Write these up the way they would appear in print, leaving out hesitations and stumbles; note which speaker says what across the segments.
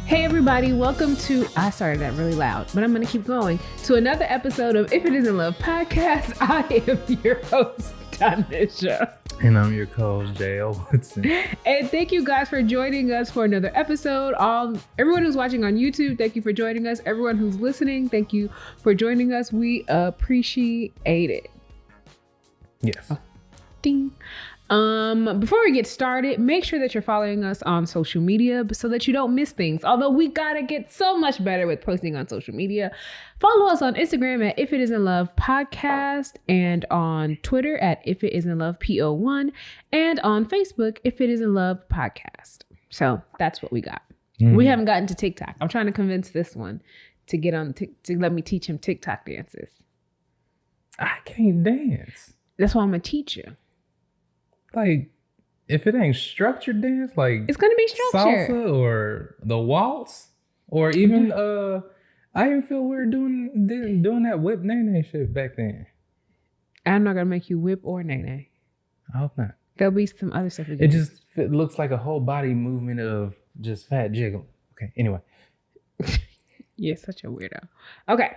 Speaker 1: Hey everybody, welcome to, I started that really loud, but I'm going to keep going, to another episode of If It Isn't Love podcast. I am your host, Donisha.
Speaker 2: And I'm your co-host, JL.
Speaker 1: And thank you guys for joining us for another episode. Everyone who's watching on YouTube, thank you for joining us. Everyone who's listening, thank you for joining us. We appreciate it.
Speaker 2: Yes.
Speaker 1: Ding. Before we get started, make sure that you're following us on social media so that you don't miss things. Although we gotta get so much better with posting on social media. Follow us on Instagram at If It Isn't Love Podcast, and on Twitter at If It Isn't Love PO1, and on Facebook If It Isn't Love Podcast. So that's what we got. We haven't gotten to TikTok. I'm trying to convince this one to get on to let me teach him TikTok dances.
Speaker 2: I can't dance.
Speaker 1: That's why I'm gonna teach you.
Speaker 2: Like, if it ain't structured dance, like
Speaker 1: it's gonna be structured.
Speaker 2: Salsa or the waltz, or even I even feel weird doing that whip nay shit back then.
Speaker 1: I'm not gonna make you whip or nay.
Speaker 2: I hope not.
Speaker 1: There'll be some other stuff.
Speaker 2: It looks like a whole body movement of just fat jiggling. Okay, anyway.
Speaker 1: You're such a weirdo. Okay.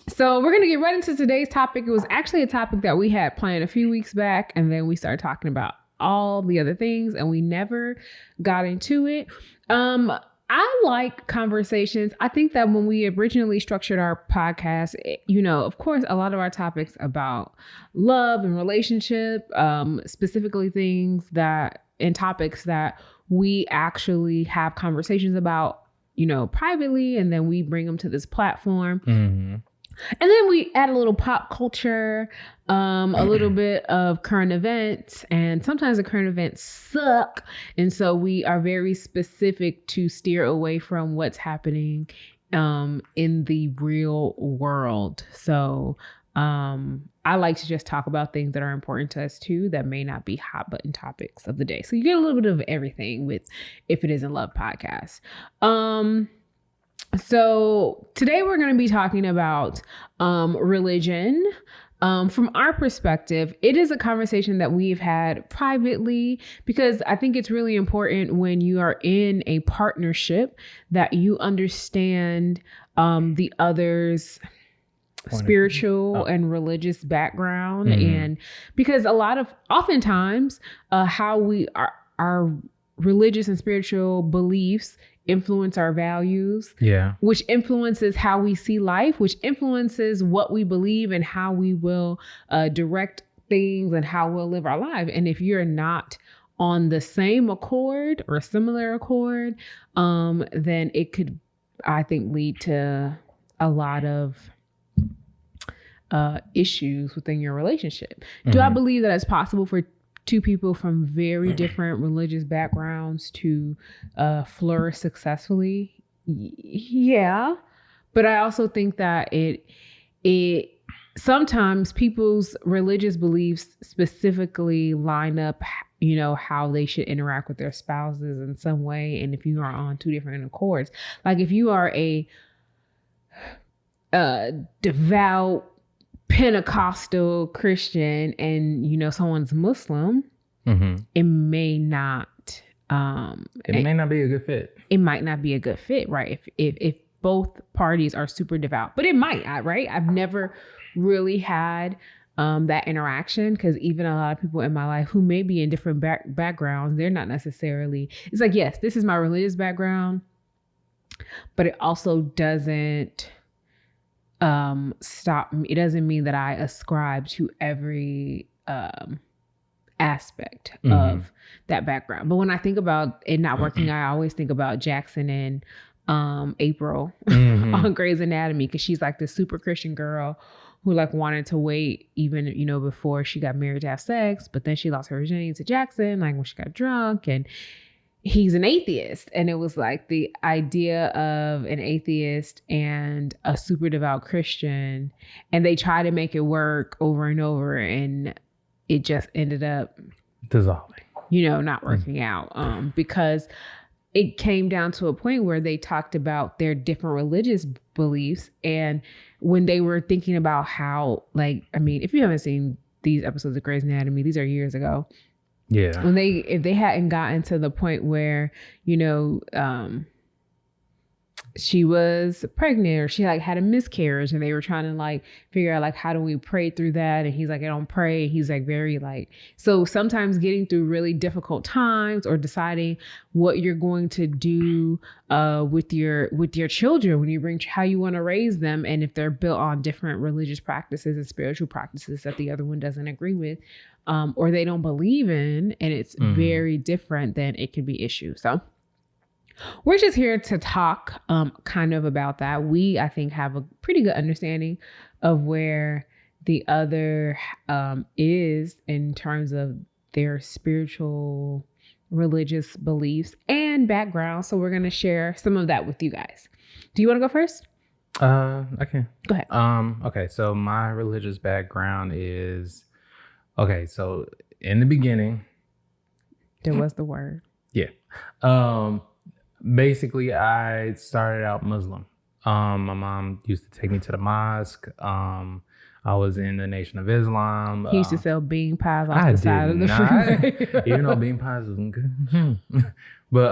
Speaker 1: So we're going to get right into today's topic. It was actually a topic that we had planned a few weeks back, and then we started talking about all the other things, and we never got into it. I like conversations. I think that when we originally structured our podcast, of course, a lot of our topics about love and relationship, specifically topics that we actually have conversations about, privately, and then we bring them to this platform.
Speaker 2: Mm-hmm.
Speaker 1: And then we add a little pop culture, a little bit of current events, and sometimes the current events suck. And so we are very specific to steer away from what's happening in the real world. So I like to just talk about things that are important to us too, that may not be hot button topics of the day. So you get a little bit of everything with If It Isn't Love podcast. So today we're going to be talking about religion. From our perspective, it is a conversation that we've had privately, because I think it's really important when you are in a partnership that you understand the other's spiritual and religious background. And because oftentimes how our religious and spiritual beliefs influence our values, which influences how we see life, which influences what we believe and how we will direct things and how we'll live our life. And if you're not on the same accord or similar accord, then it could, I think, lead to a lot of issues within your relationship. Do I believe that it's possible for two people from very different religious backgrounds to flourish successfully? Yeah. But I also think that it sometimes people's religious beliefs specifically line up, how they should interact with their spouses in some way. And if you are on two different accords, like if you are a devout Pentecostal Christian and someone's Muslim, it may not may not be a good fit. It might not be a good fit, right? If both parties are super devout, but it might, right? I've never really had that interaction, because even a lot of people in my life who may be in different backgrounds, they're not necessarily, it's like, yes, this is my religious background, but it also doesn't stop me. It doesn't mean that I ascribe to every aspect of that background. But when I think about it not working, I always think about Jackson and April on Grey's Anatomy, because she's like this super Christian girl who like wanted to wait even before she got married to have sex, but then she lost her virginity to Jackson, like when she got drunk, and he's an atheist. And it was like the idea of an atheist and a super devout Christian, and they try to make it work over and over, and it just ended up
Speaker 2: dissolving,
Speaker 1: not working out, because it came down to a point where they talked about their different religious beliefs. And when they were thinking about how, if you haven't seen these episodes of Grey's Anatomy, these are years ago.
Speaker 2: Yeah.
Speaker 1: If they hadn't gotten to the point where, she was pregnant or she like had a miscarriage, and they were trying to like figure out like how do we pray through that, and he's like, I don't pray. He's like very like, so sometimes getting through really difficult times or deciding what you're going to do with your children when you bring how you want to raise them, and if they're built on different religious practices and spiritual practices that the other one doesn't agree with, or they don't believe in, and it's very different, then it can be issues. So we're just here to talk kind of about that. We, I think, have a pretty good understanding of where the other is in terms of their spiritual, religious beliefs and background. So we're going to share some of that with you guys. Do you want to go first?
Speaker 2: I can.
Speaker 1: Go ahead.
Speaker 2: Okay, so my religious background is, okay, so in the beginning.
Speaker 1: There was the word.
Speaker 2: Yeah. Basically, I started out Muslim. My mom used to take me to the mosque. I was in the Nation of Islam.
Speaker 1: He used to sell bean pies off the side of the freeway.
Speaker 2: Even though bean pies wasn't good. But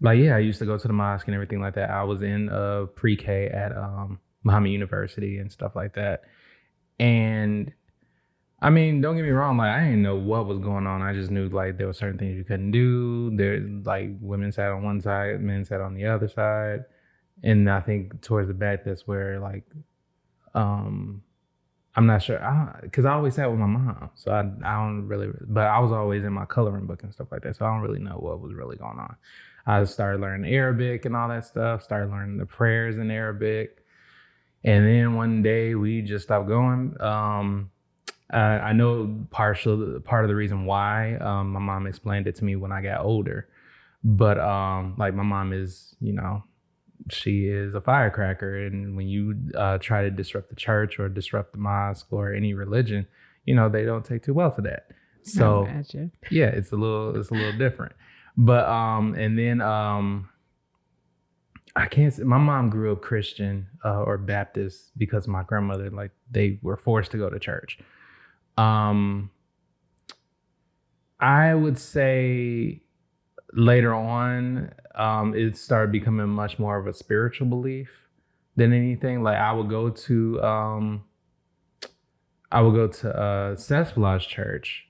Speaker 2: like, yeah, I used to go to the mosque and everything like that. I was in pre-K at Muhammad University and stuff like that. And I mean, don't get me wrong, like I didn't know what was going on. I just knew like there were certain things you couldn't do. There, like women sat on one side, men sat on the other side. And I think towards the back, that's where like, I'm not sure, because I always sat with my mom. So I don't really, but I was always in my coloring book and stuff like that. So I don't really know what was really going on. I started learning Arabic and all that stuff, started learning the prayers in Arabic. And then one day we just stopped going. I know part of the reason why my mom explained it to me when I got older, but like my mom is, she is a firecracker, and when you try to disrupt the church or disrupt the mosque or any religion, they don't take too well to that. So yeah, it's a little different. But and then I can't say, my mom grew up Christian or Baptist because my grandmother, like they were forced to go to church. I would say later on, it started becoming much more of a spiritual belief than anything. Like I would go to Sesflage Church,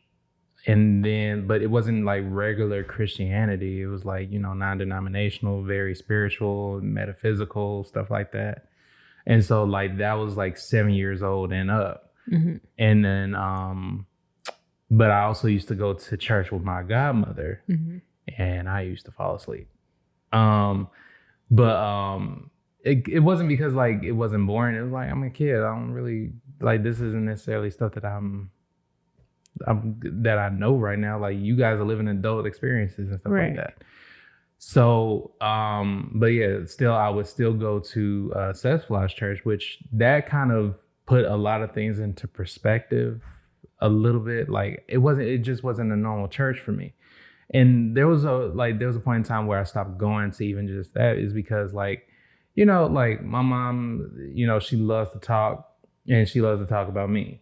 Speaker 2: but it wasn't like regular Christianity. It was like, non-denominational, very spiritual, metaphysical, stuff like that. And so like that was like 7 years old and up. Mm-hmm. And then, but I also used to go to church with my godmother, and I used to fall asleep. It wasn't because like it wasn't boring. It was like I'm a kid. I don't really like, this isn't necessarily stuff that that I know right now. Like you guys are living adult experiences and stuff like that. So, but yeah, still I would still go to Sesflage Church, which that kind of put a lot of things into perspective a little bit. Like it just wasn't a normal church for me. And there was a point in time where I stopped going to even just that, is because like, like my mom, she loves to talk, and she loves to talk about me.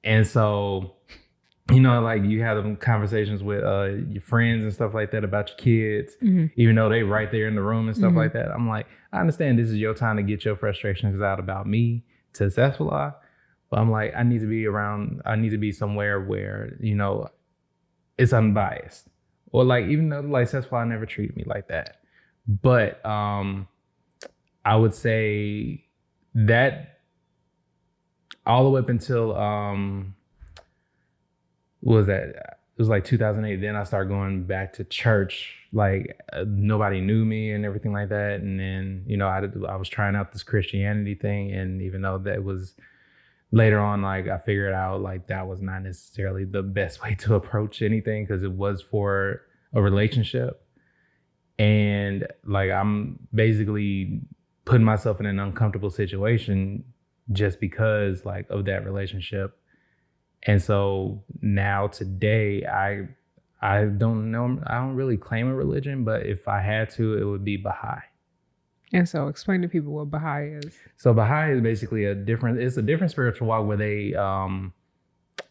Speaker 2: And so, like you have them conversations with your friends and stuff like that about your kids, even though they right there in the room and stuff like that. I'm like, I understand this is your time to get your frustrations out about me to Sesflage, but I'm like, I need to be somewhere where, it's unbiased. Or like, even though like Sesflage never treated me like that. But I would say that all the way up until, what was that? It was like 2008. Then I started going back to church. Like nobody knew me and everything like that. And then, I was trying out this Christianity thing. And even though that was later on, like I figured out like that was not necessarily the best way to approach anything, because it was for a relationship. And like I'm basically putting myself in an uncomfortable situation just because like of that relationship. And so now today, I don't know, I don't really claim a religion, but if I had to, it would be Baha'i.
Speaker 1: And so explain to people what Baha'i is.
Speaker 2: So Baha'i is basically a different spiritual walk where they,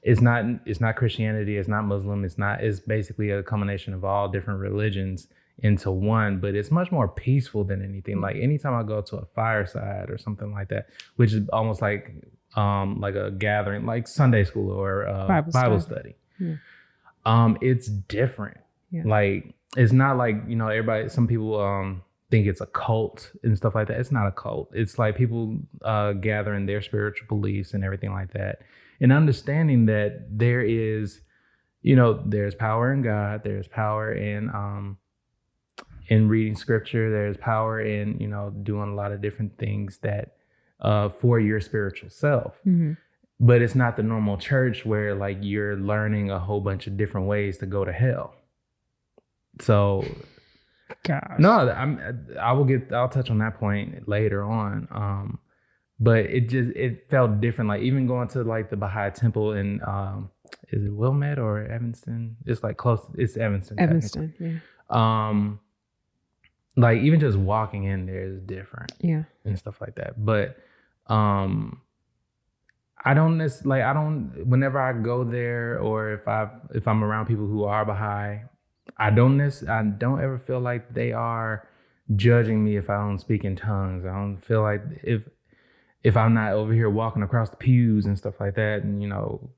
Speaker 2: it's not Christianity, it's not Muslim, it's basically a combination of all different religions into one, but it's much more peaceful than anything. Like anytime I go to a fireside or something like that, which is almost like a gathering, like Sunday school or Bible study. Yeah. It's different. Yeah. Like it's not like, you know, everybody, some people think it's a cult and stuff like that. It's not a cult. It's like people gathering their spiritual beliefs and everything like that, and understanding that there is, you know, there's power in God, there's power in reading scripture, there's power in, you know, doing a lot of different things that for your spiritual self. Mm-hmm. But it's not the normal church where like you're learning a whole bunch of different ways to go to hell. So, gosh. No, I'll touch on that point later on. But it felt different. Like even going to like the Baha'i temple in is it Wilmette or Evanston? It's like close. It's Evanston.
Speaker 1: Evanston, yeah.
Speaker 2: Like even just walking in there is different.
Speaker 1: Yeah.
Speaker 2: And stuff like that. But whenever I go there or if I'm around people who are Baha'i, I don't ever feel like they are judging me if I don't speak in tongues. I don't feel like if I'm not over here walking across the pews and stuff like that, and, you know,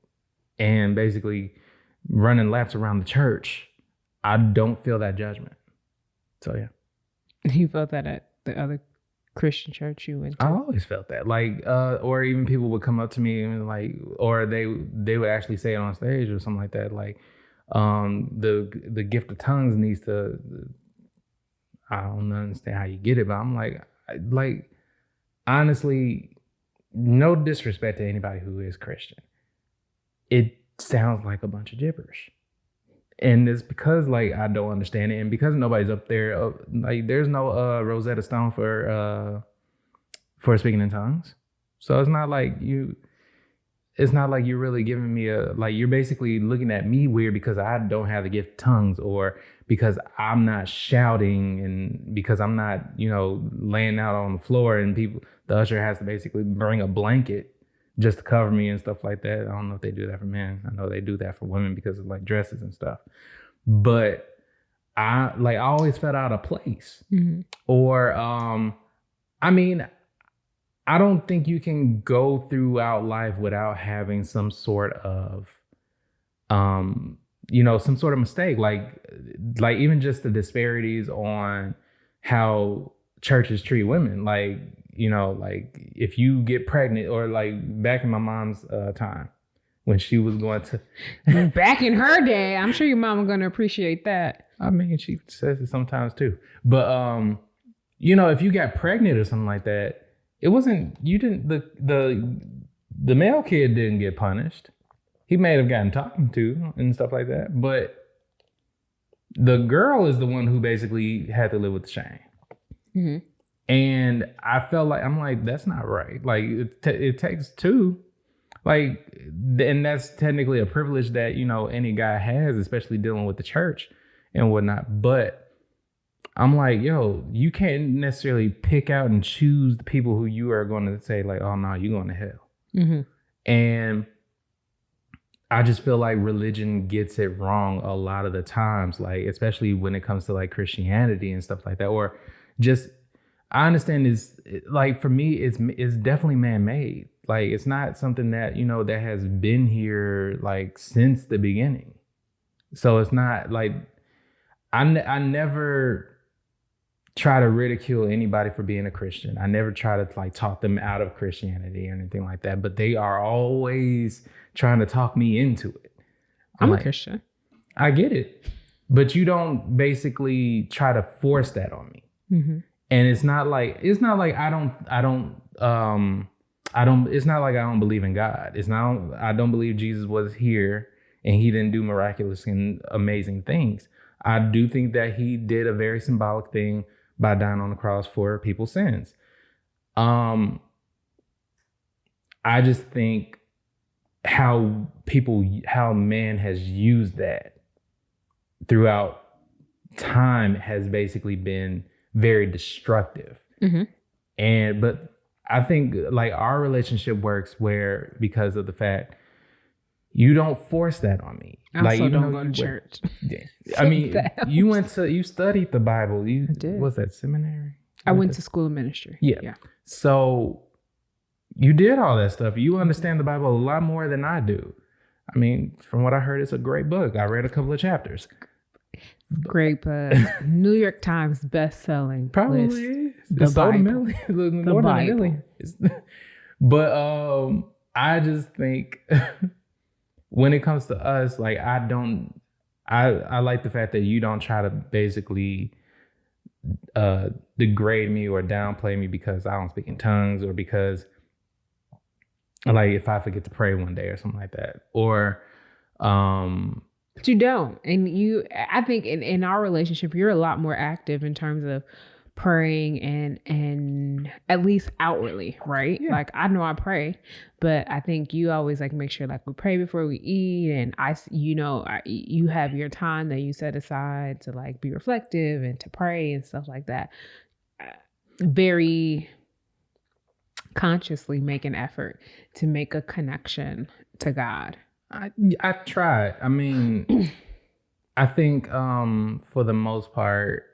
Speaker 2: and basically running laps around the church, I don't feel that judgment. So, yeah.
Speaker 1: You felt that at the other Christian church you went to?
Speaker 2: I always felt that. Like, or even people would come up to me and like, or they would actually say it on stage or something like that. Like, the gift of tongues needs to, I don't understand how you get it, but I'm like, honestly, no disrespect to anybody who is Christian. It sounds like a bunch of gibberish. And it's because like I don't understand it, and because nobody's up there, like there's no Rosetta Stone for speaking in tongues. So it's not like you're really giving me you're basically looking at me weird because I don't have the gift of tongues, or because I'm not shouting, and because I'm not, you know, laying out on the floor, and the usher has to basically bring a blanket just to cover me and stuff like that. I don't know if they do that for men. I know they do that for women because of like dresses and stuff. But I always felt out of place. Mm-hmm. Or I mean, I don't think you can go throughout life without having some sort of you know, some sort of mistake. Like even just the disparities on how churches treat women. Like, you know, like if you get pregnant, or like back in my mom's time when she was going to
Speaker 1: back in her day, I'm sure your mom was going to appreciate that.
Speaker 2: I mean, she says it sometimes too, but you know, if you got pregnant or something like that, it wasn't, you didn't, the male kid didn't get punished. He may have gotten talked to and stuff like that, but the girl is the one who basically had to live with the shame. Mm-hmm. And I felt like, I'm like, that's not right. Like it takes two, like, and that's technically a privilege that, you know, any guy has, especially dealing with the church and whatnot. But I'm like, yo, you can't necessarily pick out and choose the people who you are going to say like, oh no, you're going to hell. Mm-hmm. And I just feel like religion gets it wrong a lot of the times, like, especially when it comes to like Christianity and stuff like that, or just, I understand is like, for me, it's definitely man-made. Like, it's not something that, you know, that has been here like since the beginning. So it's not like, I never try to ridicule anybody for being a Christian. I never try to like talk them out of Christianity or anything like that, but they are always trying to talk me into it.
Speaker 1: I'm like, a Christian.
Speaker 2: I get it, but you don't basically try to force that on me. Mm-hmm. And it's not like I don't believe in God. It's not, I don't believe Jesus was here and he didn't do miraculous and amazing things. I do think that he did a very symbolic thing by dying on the cross for people's sins. I just think how man has used that throughout time has basically been very destructive. Mm-hmm. But I think like our relationship works because of the fact, you don't force that on me.
Speaker 1: I also don't go to church.
Speaker 2: I mean, you studied the Bible. I did. Was that seminary?
Speaker 1: I went to school of ministry.
Speaker 2: Yeah. So you did all that stuff. You understand the Bible a lot more than I do. I mean, from what I heard, it's a great book. I read a couple of chapters.
Speaker 1: Great book. New York Times best-selling.
Speaker 2: Probably
Speaker 1: list.
Speaker 2: is.
Speaker 1: The Bible.
Speaker 2: The Bible. But I just think when it comes to us, like I like the fact that you don't try to basically degrade me or downplay me because I don't speak in tongues or because like if I forget to pray one day or something like that. Or
Speaker 1: but you don't. And I think in our relationship, you're a lot more active in terms of praying and at least outwardly, right? Yeah. Like I know I pray, but I think you always like make sure like we pray before we eat, and you have your time that you set aside to like be reflective and to pray and stuff like that. Very consciously make an effort to make a connection to God.
Speaker 2: I try. I mean, I think for the most part,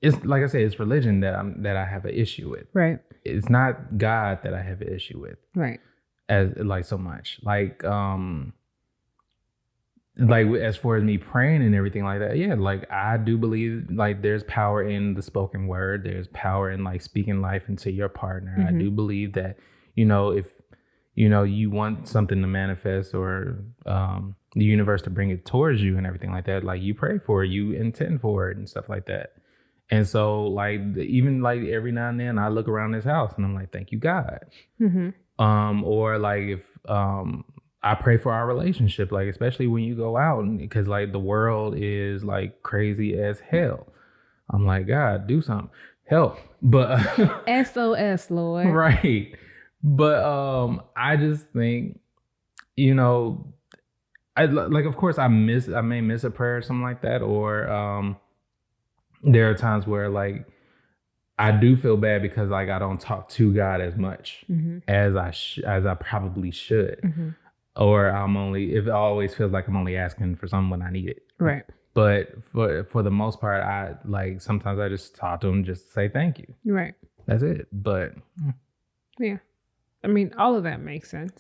Speaker 2: it's like I said, it's religion that I have an issue with.
Speaker 1: Right.
Speaker 2: It's not God that I have an issue with.
Speaker 1: Right.
Speaker 2: As like so much. Like as far as me praying and everything like that, yeah, like I do believe like there's power in the spoken word. There's power in like speaking life into your partner. Mm-hmm. I do believe that, if you want something to manifest or the universe to bring it towards you and everything like that, like you pray for it, you intend for it and stuff like that. And so like even like every now and then I look around this house and I'm like, thank you, God. Mm-hmm. Or like if I pray for our relationship, like especially when you go out, because like the world is like crazy as hell. I'm like, God, do something, help. But
Speaker 1: SOS, Lord.
Speaker 2: Right. But I just think, I like, of course I may miss a prayer or something like that, or there are times where like I do feel bad because like I don't talk to God as much mm-hmm. as I probably should. Mm-hmm. Or it always feels like I'm only asking for something when I need it.
Speaker 1: Right.
Speaker 2: But for the most part, I like sometimes I just talk to him just to say thank you.
Speaker 1: Right.
Speaker 2: That's it. But
Speaker 1: yeah, I mean, all of that makes sense.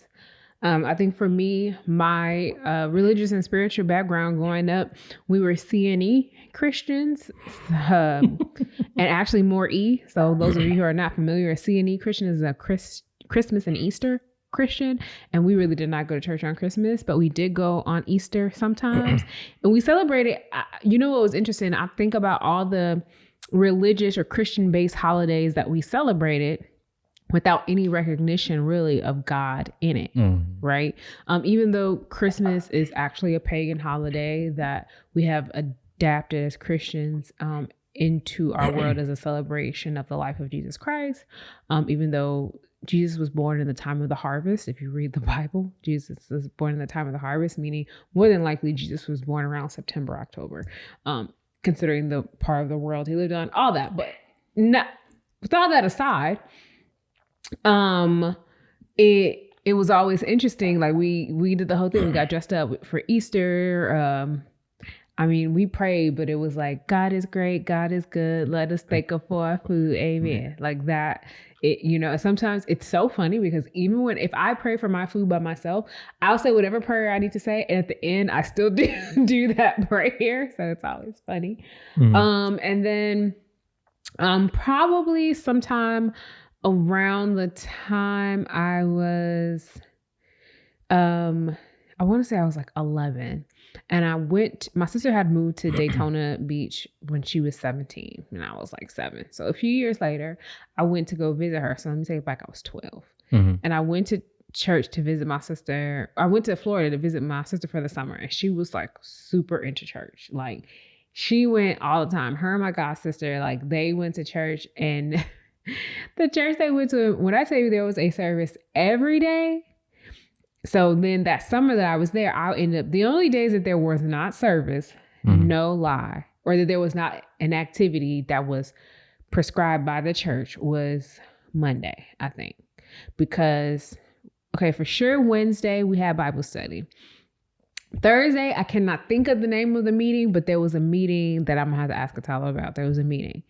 Speaker 1: I think for me, my religious and spiritual background growing up, we were CNE Christians, and actually more E. So those of you who are not familiar, a CNE Christian is a Christmas and Easter Christian, and we really did not go to church on Christmas, but we did go on Easter sometimes, and we celebrated. What was interesting? I think about all the religious or Christian-based holidays that we celebrated without any recognition really of God in it, right? Even though Christmas is actually a pagan holiday that we have adapted as Christians into our world as a celebration of the life of Jesus Christ, even though Jesus was born in the time of the harvest. If you read the Bible, Jesus was born in the time of the harvest, meaning more than likely Jesus was born around September, October, considering the part of the world he lived on, all that. But with all that aside, it was always interesting. Like we did the whole thing. We got dressed up for Easter. We prayed, but it was like, God is great. God is good. Let us thank him for our food. Amen. Like that. Sometimes it's so funny because even if I pray for my food by myself, I'll say whatever prayer I need to say. And at the end, I still do that prayer. So it's always funny. Mm-hmm. And then probably sometime around the time I was, I want to say I was like 11. And my sister had moved to Daytona Beach when she was 17 and I was like 7. So a few years later, I went to go visit her. So let me take it back, I was 12. Mm-hmm. And I went to church to visit my sister. I went to Florida to visit my sister for the summer, and she was like super into church. Like she went all the time. Her and my god sister, like they went to church, and the church they went to, when I tell you there was a service every day. So then that summer that I was there, I ended up, the only days that there was not service, no lie, or that there was not an activity that was prescribed by the church was Monday, I think. Because Okay, for sure Wednesday we had Bible study. Thursday, I cannot think of the name of the meeting, but there was a meeting that I'm gonna have to ask Atala about. There was a meeting.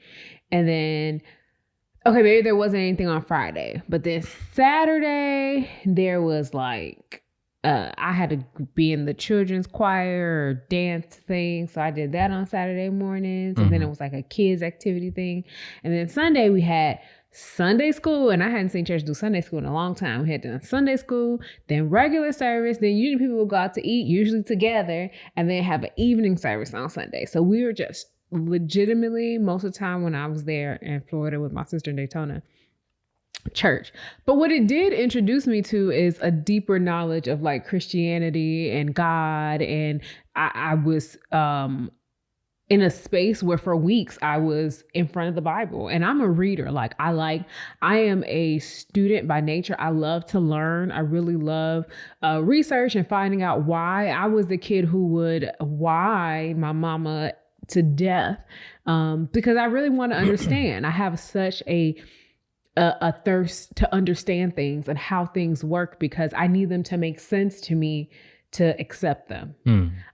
Speaker 1: And then, okay, maybe there wasn't anything on Friday, but then Saturday, there was like, I had to be in the children's choir or dance thing. So I did that on Saturday mornings. And then it was like a kids activity thing. And then Sunday, we had Sunday school, and I hadn't seen church do Sunday school in a long time. We had done Sunday school, then regular service, then usually people would go out to eat, usually together, and then have an evening service on Sunday. So we were just legitimately, most of the time when I was there in Florida with my sister in Daytona, church. But what it did introduce me to is a deeper knowledge of like Christianity and God. And I was in a space where for weeks I was in front of the Bible, and I'm a reader. I am a student by nature. I love to learn. I really love research and finding out why. I was the kid who would why my mama to death because I really want to understand. I have such a thirst to understand things and how things work because I need them to make sense to me to accept them.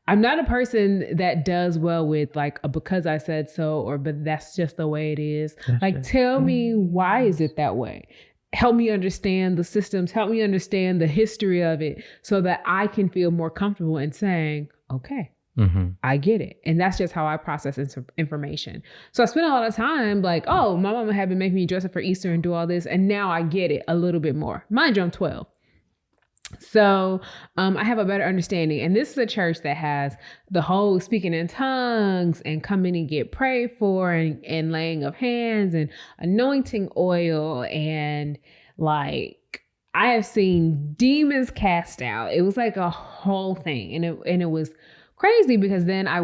Speaker 1: I'm not a person that does well with like a because I said so or but that's just the way it is. That's like, tell me why is it that way? Help me understand the systems. Help me understand the history of it so that I can feel more comfortable in saying, okay, I get it. And that's just how I process information. So I spent a lot of time like, oh, my mama had been making me dress up for Easter and do all this. And now I get it a little bit more. Mind you, I'm 12. So I have a better understanding. And this is a church that has the whole speaking in tongues and coming and get prayed for and laying of hands and anointing oil. And like, I have seen demons cast out. It was like a whole thing. And it was crazy because then I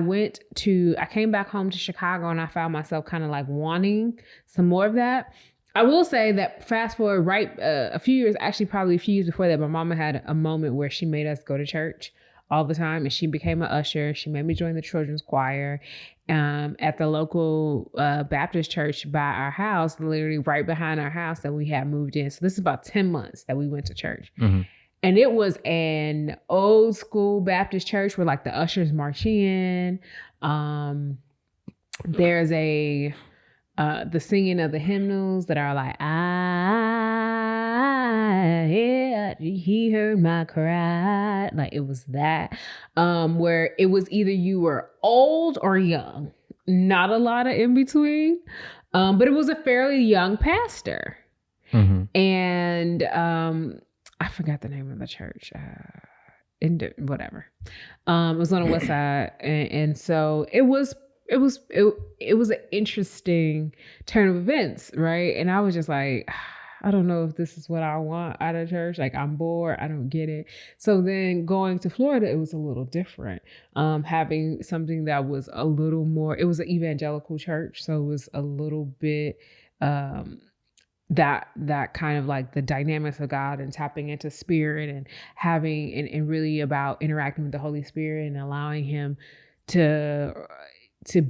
Speaker 1: came back home to Chicago and I found myself kind of like wanting some more of that. I will say that fast forward a few years, actually probably a few years before that, my mama had a moment where she made us go to church all the time and she became an usher. She made me join the children's choir at the local Baptist church by our house, literally right behind our house that we had moved in. So this is about 10 months that we went to church. And it was an old school Baptist church where like the ushers march in. There's the singing of the hymnals that are like, he heard my cry. Like it was that, where it was either you were old or young, not a lot of in between. But it was a fairly young pastor. And I forgot the name of the church. Whatever. It was on the west side. And so it was an interesting turn of events, right? And I was just like, I don't know if this is what I want out of church. Like, I'm bored. I don't get it. So then going to Florida, it was a little different. Having something that was a little more, it was an evangelical church. So it was a little bit that kind of like the dynamics of God and tapping into spirit and having and really about interacting with the Holy Spirit and allowing him to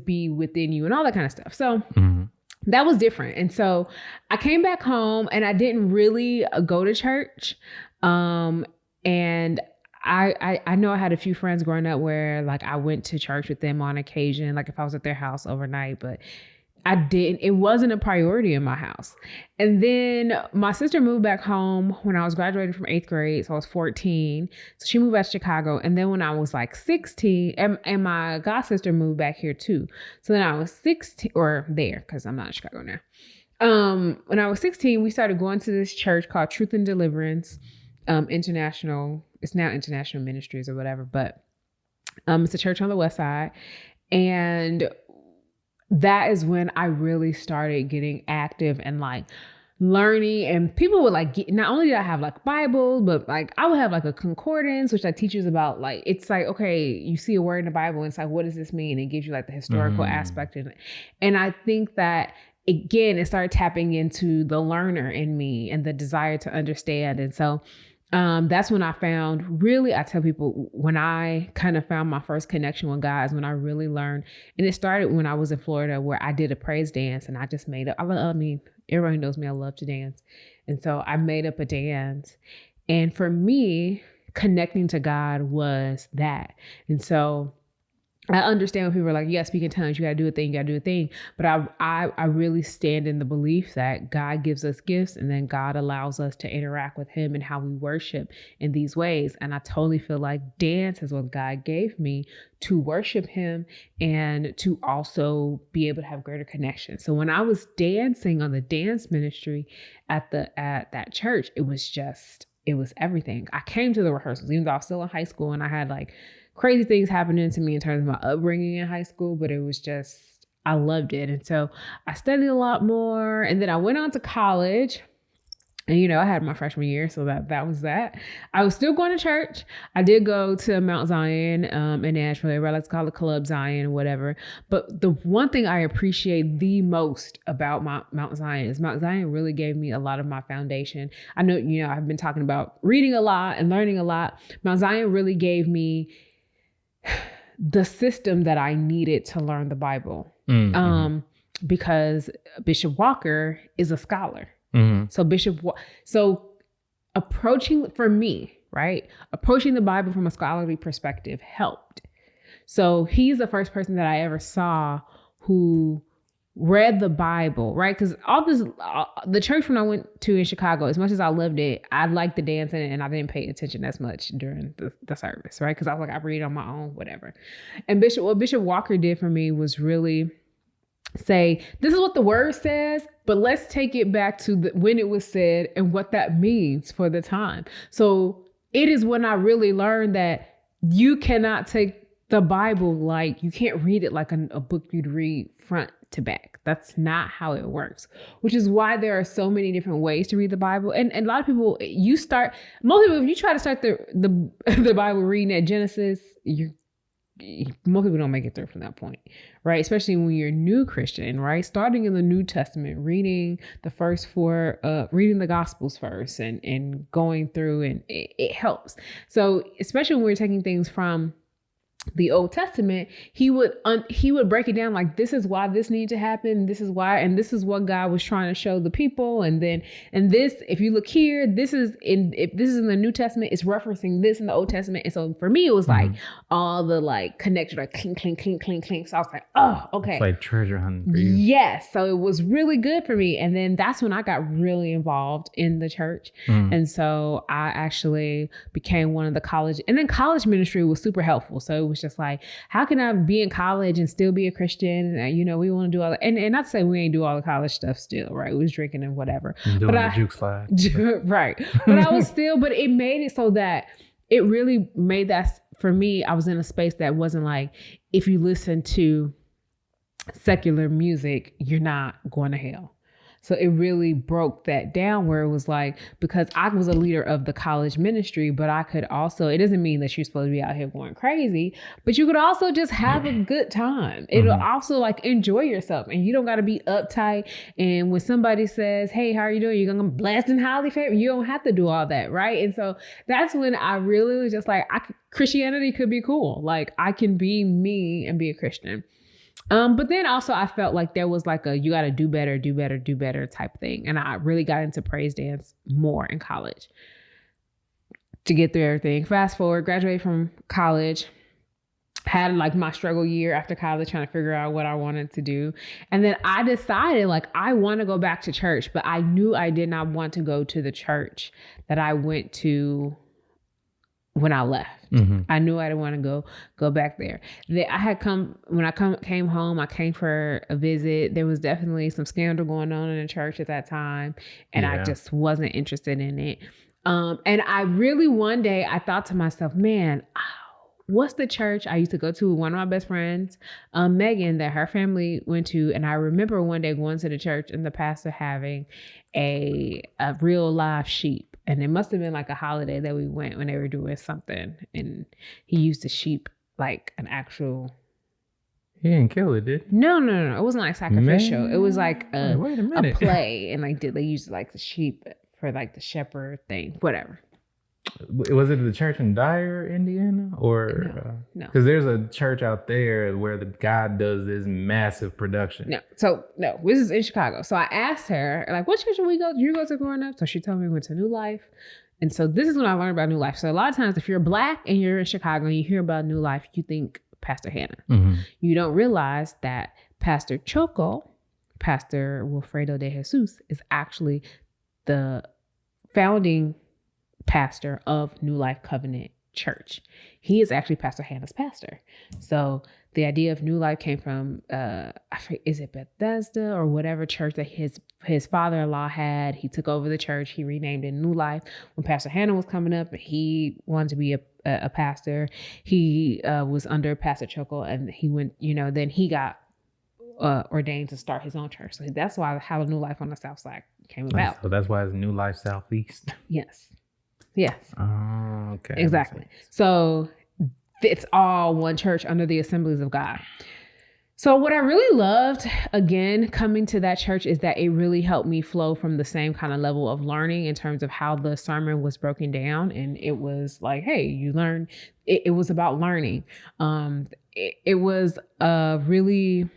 Speaker 1: be within you and all that kind of stuff. So that was different. And so I came back home and I didn't really go to church. And I know I had a few friends growing up where like I went to church with them on occasion, like if I was at their house overnight, but it wasn't a priority in my house. And then my sister moved back home when I was graduating from 8th grade. So I was 14. So she moved back to Chicago. And then when I was like 16, and my god sister moved back here too. So then I was 16 or there, because I'm not in Chicago now. When I was 16, we started going to this church called Truth and Deliverance International. It's now International Ministries or whatever, but it's a church on the west side. And that is when I really started getting active and like learning, and people would like not only did I have like Bibles, but like I would have like a concordance, which like teaches about like, it's like, okay, you see a word in the Bible and it's like, what does this mean? It gives you like the historical aspect of it. And I think that again, it started tapping into the learner in me and the desire to understand. And so that's when I found, really, I tell people, when I kind of found my first connection with God is when I really learned. And it started when I was in Florida, where I did a praise dance and I just made up. I mean, everyone knows me. I love to dance. And so I made up a dance And for me, connecting to God was that. And so I understand when people are like, you got to speak in tongues, you got to do a thing, you got to do a thing. But I really stand in the belief that God gives us gifts, and then God allows us to interact with him and how we worship in these ways. And I totally feel like dance is what God gave me to worship him and to also be able to have greater connection. So when I was dancing on the dance ministry at that church, it was everything. I came to the rehearsals, even though I was still in high school, and I had like crazy things happening to me in terms of my upbringing in high school, but it was just, I loved it. And so I studied a lot more. And then I went on to college, and, I had my freshman year. So that was that. I was still going to church. I did go to Mount Zion in Nashville. Everybody likes to call it Club Zion, whatever. But the one thing I appreciate the most about Mount Zion is Mount Zion really gave me a lot of my foundation. I know, I've been talking about reading a lot and learning a lot. Mount Zion really gave me the system that I needed to learn the Bible. Mm-hmm. Because Bishop Walker is a scholar. Mm-hmm. So approaching, for me, right? Approaching the Bible from a scholarly perspective helped. So he's the first person that I ever saw who read the Bible, right? Because the church when I went to in Chicago, as much as I loved it, I liked the dancing and I didn't pay attention as much during the service, right? Because I was like, I read on my own, whatever. And what Bishop Walker did for me was really say, this is what the word says, but let's take it back to when it was said and what that means for the time. So it is when I really learned that you cannot take the Bible like, you can't read it like a book you'd read front to back. That's not how it works, which is why there are so many different ways to read the Bible. And a lot of people, most people, if you try to start the Bible reading at Genesis, most people don't make it through from that point, right? Especially when you're a new Christian, right? Starting in the New Testament, reading the first four, reading the Gospels first and going through, and it helps. So especially when we're taking things from the Old Testament, he would break it down like, this is why this needed to happen. This is why, and this is what God was trying to show the people. And this, if you look here, if this is in the New Testament, it's referencing this in the Old Testament. And so for me, it was like all the like connected, like clink, clink, clink, clink, clink. So I was like, oh, okay.
Speaker 2: It's like treasure hunting for you.
Speaker 1: Yes. So it was really good for me. And then that's when I got really involved in the church. And so I actually became one of the college ministry was super helpful. So it was just like, how can I be in college and still be a Christian? And, we want to do all that. And not to say we ain't do all the college stuff still, right? We was drinking and whatever.
Speaker 2: And doing the juke slide.
Speaker 1: Right. But I was still, but it made it so that it really made that, for me, I was in a space that wasn't like, if you listen to secular music, you're not going to hell. So it really broke that down where it was like, because I was a leader of the college ministry, but I could also, it doesn't mean that you're supposed to be out here going crazy, but you could also just have a good time. It'll also like enjoy yourself, and you don't got to be uptight. And when somebody says, hey, how are you doing? You're going to blast and highly favorite. You don't have to do all that. Right. And so that's when I really was just like, Christianity could be cool. Like I can be me and be a Christian. But then also I felt like there was like you got to do better type thing. And I really got into praise dance more in college to get through everything. Fast forward, graduated from college, had like my struggle year after college trying to figure out what I wanted to do. And then I decided like, I want to go back to church, but I knew I did not want to go to the church that I went to when I left. I knew I didn't want to go back there. When I came home, I came for a visit. There was definitely some scandal going on in the church at that time, and I just wasn't interested in it. And I really, one day I thought to myself, man, what's the church I used to go to with one of my best friends, Megan, that her family went to. And I remember one day going to the church and the pastor having a real live sheep. And it must have been like a holiday that we went when they were doing something. And he used the sheep like an actual.
Speaker 2: He didn't kill it, did he?
Speaker 1: No. It wasn't like sacrificial.
Speaker 2: Man.
Speaker 1: It was like a play. And like they used like the sheep for like the shepherd thing, whatever.
Speaker 2: Was it the church in Dyer, Indiana? Or
Speaker 1: no.
Speaker 2: Because there's a church out there where the guy does this massive production.
Speaker 1: No, this is in Chicago. So I asked her, like, what church did you go to growing up? So she told me we went to New Life And so this is when I learned about New Life. So a lot of times if you're Black and you're in Chicago and you hear about New Life, you think Pastor Hannah. You don't realize that Pastor Choco, Pastor Wilfredo de Jesus, is actually the founding pastor of New Life Covenant Church. He is actually Pastor Hannah's pastor. So the idea of New Life came from, is it Bethesda or whatever church that his father-in-law had. He took over the church. He renamed it New Life. When Pastor Hannah was coming up, he wanted to be a pastor. He was under Pastor Choco, and he went, then he got ordained to start his own church. So that's why how New Life on the South Side came about.
Speaker 2: So that's why it's New Life Southeast.
Speaker 1: Yes.
Speaker 2: Oh, okay.
Speaker 1: Exactly. So it's all one church under the Assemblies of God. So what I really loved, again, coming to that church is that it really helped me flow from the same kind of level of learning in terms of how the sermon was broken down. And it was like, hey, you learn. It was about learning. It was a really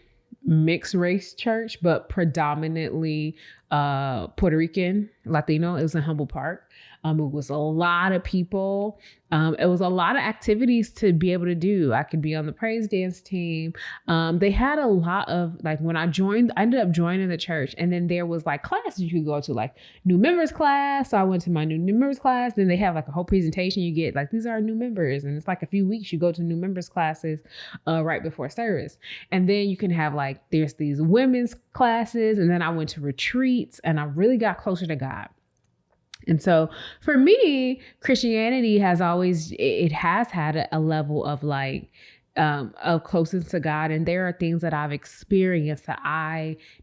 Speaker 1: mixed race church, but predominantly Puerto Rican, Latino. It was in Humboldt Park. It was a lot of people. It was a lot of activities to be able to do. I could be on the praise dance team. They had a lot of, like, when I joined, I ended up joining the church, and then there was like classes you could go to, like new members class. So I went to my new members class. Then they have like a whole presentation. You get like, these are our new members. And it's like a few weeks you go to new members classes right before service. And then you can have like, there's these women's classes. And then I went to retreats, and I really got closer to God. And so for me, Christianity has always, it has had a level of like, of closeness to God. And there are things that I've experienced that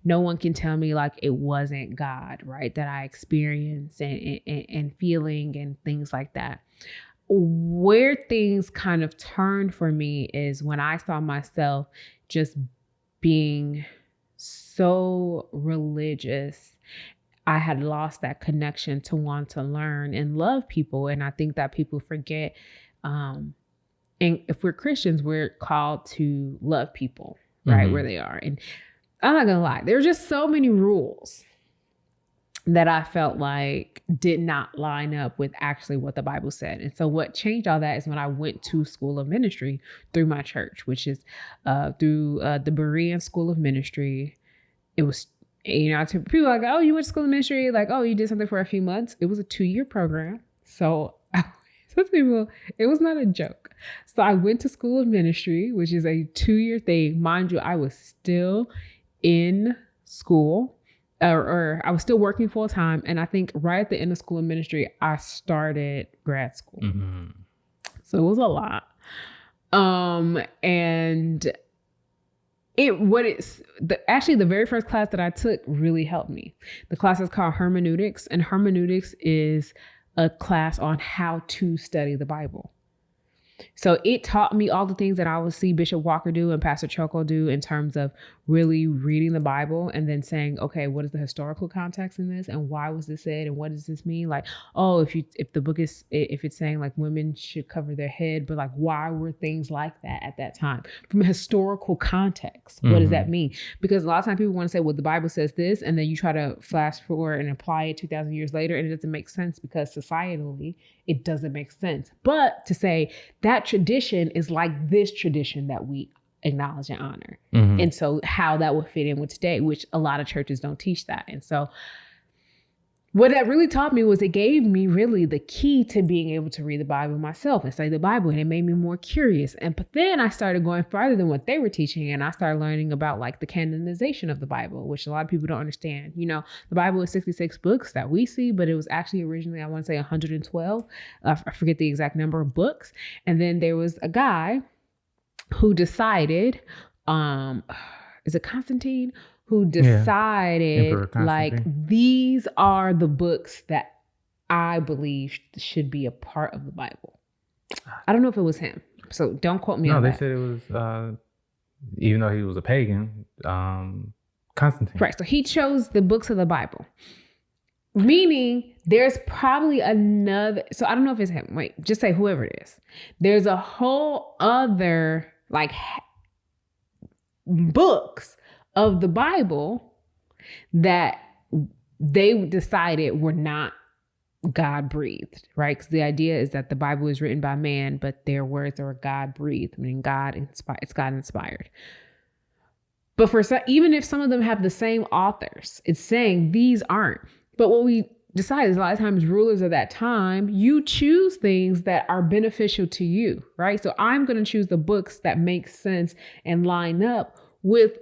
Speaker 1: no one can tell me like it wasn't God, right? That I experienced and feeling and things like that. Where things kind of turned for me is when I saw myself just being so religious. I had lost that connection to want to learn and love people. And I think that people forget, and if we're Christians, we're called to love people, right, where they are. And I'm not gonna lie, there were just so many rules that I felt like did not line up with actually what the Bible said. And so what changed all that is when I went to School of Ministry through my church, which is through the Berean School of Ministry. It was, people like, oh, you went to School of Ministry, like, oh, you did something for a few months. It was a 2-year program. So some people, it was not a joke. So I went to School of Ministry, which is a 2-year thing. Mind you, I was still in school, or I was still working full time. And I think right at the end of School of Ministry, I started grad school. So it was a lot. And the very first class that I took really helped me. The class is called hermeneutics, and hermeneutics is a class on how to study the Bible. So it taught me all the things that I would see Bishop Walker do and Pastor Choco do in terms of really reading the Bible and then saying, okay, what is the historical context in this? And why was this said? And what does this mean? Like, oh, if the book is, if it's saying like women should cover their head, but like, why were things like that at that time? From a historical context, what does that mean? Because a lot of times people want to say, well, the Bible says this, and then you try to flash forward and apply it 2,000 years later, and it doesn't make sense because societally, it doesn't make sense. But to say that tradition is like this tradition that we acknowledge and honor. And so how that would fit in with today, which a lot of churches don't teach that. And so what that really taught me was it gave me really the key to being able to read the Bible myself and study the Bible. And it made me more curious. But then I started going farther than what they were teaching. And I started learning about like the canonization of the Bible, which a lot of people don't understand. The Bible is 66 books that we see, but it was actually originally, I want to say 112. I forget the exact number of books. And then there was a guy who decided, is it Constantine? Who decided like, these are the books that I believe should be a part of the Bible. I don't know if it was him, so don't quote me on that. No,
Speaker 2: they said it was, even though he was a pagan, Constantine.
Speaker 1: Right, so he chose the books of the Bible. Meaning there's probably another, so I don't know if it's him. Wait, just say whoever it is. There's a whole other like books of the Bible that they decided were not God breathed, right? Because the idea is that the Bible is written by man, but their words are God breathed, meaning it's God inspired. But for some, even if some of them have the same authors, it's saying these aren't. But what we decide is a lot of times rulers of that time, you choose things that are beneficial to you, right? So I'm going to choose the books that make sense and line up with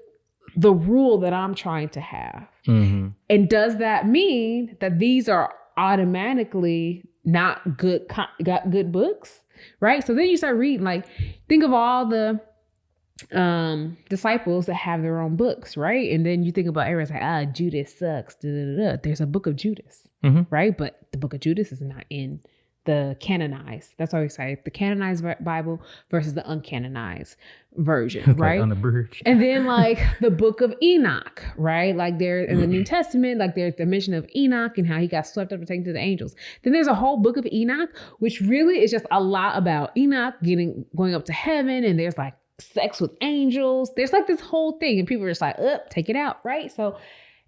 Speaker 1: the rule that I'm trying to have.
Speaker 2: Mm-hmm.
Speaker 1: And does that mean that these are automatically not got good books, right? So then you start reading, like, think of all the disciples that have their own books, right? And then you think about everyone's like, Judas sucks. Da, da, da, da. There's a book of Judas, right? But the book of Judas is not in the canonized. That's why we say the canonized Bible versus the uncanonized version, right?
Speaker 2: Like unabridged.
Speaker 1: And then like the book of Enoch, right? Like there in the New Testament, like there's the mention of Enoch and how he got swept up and taken to the angels. Then there's a whole book of Enoch, which really is just a lot about Enoch going up to heaven, and there's like sex with angels. There's like this whole thing, and people are just like, take it out, right? So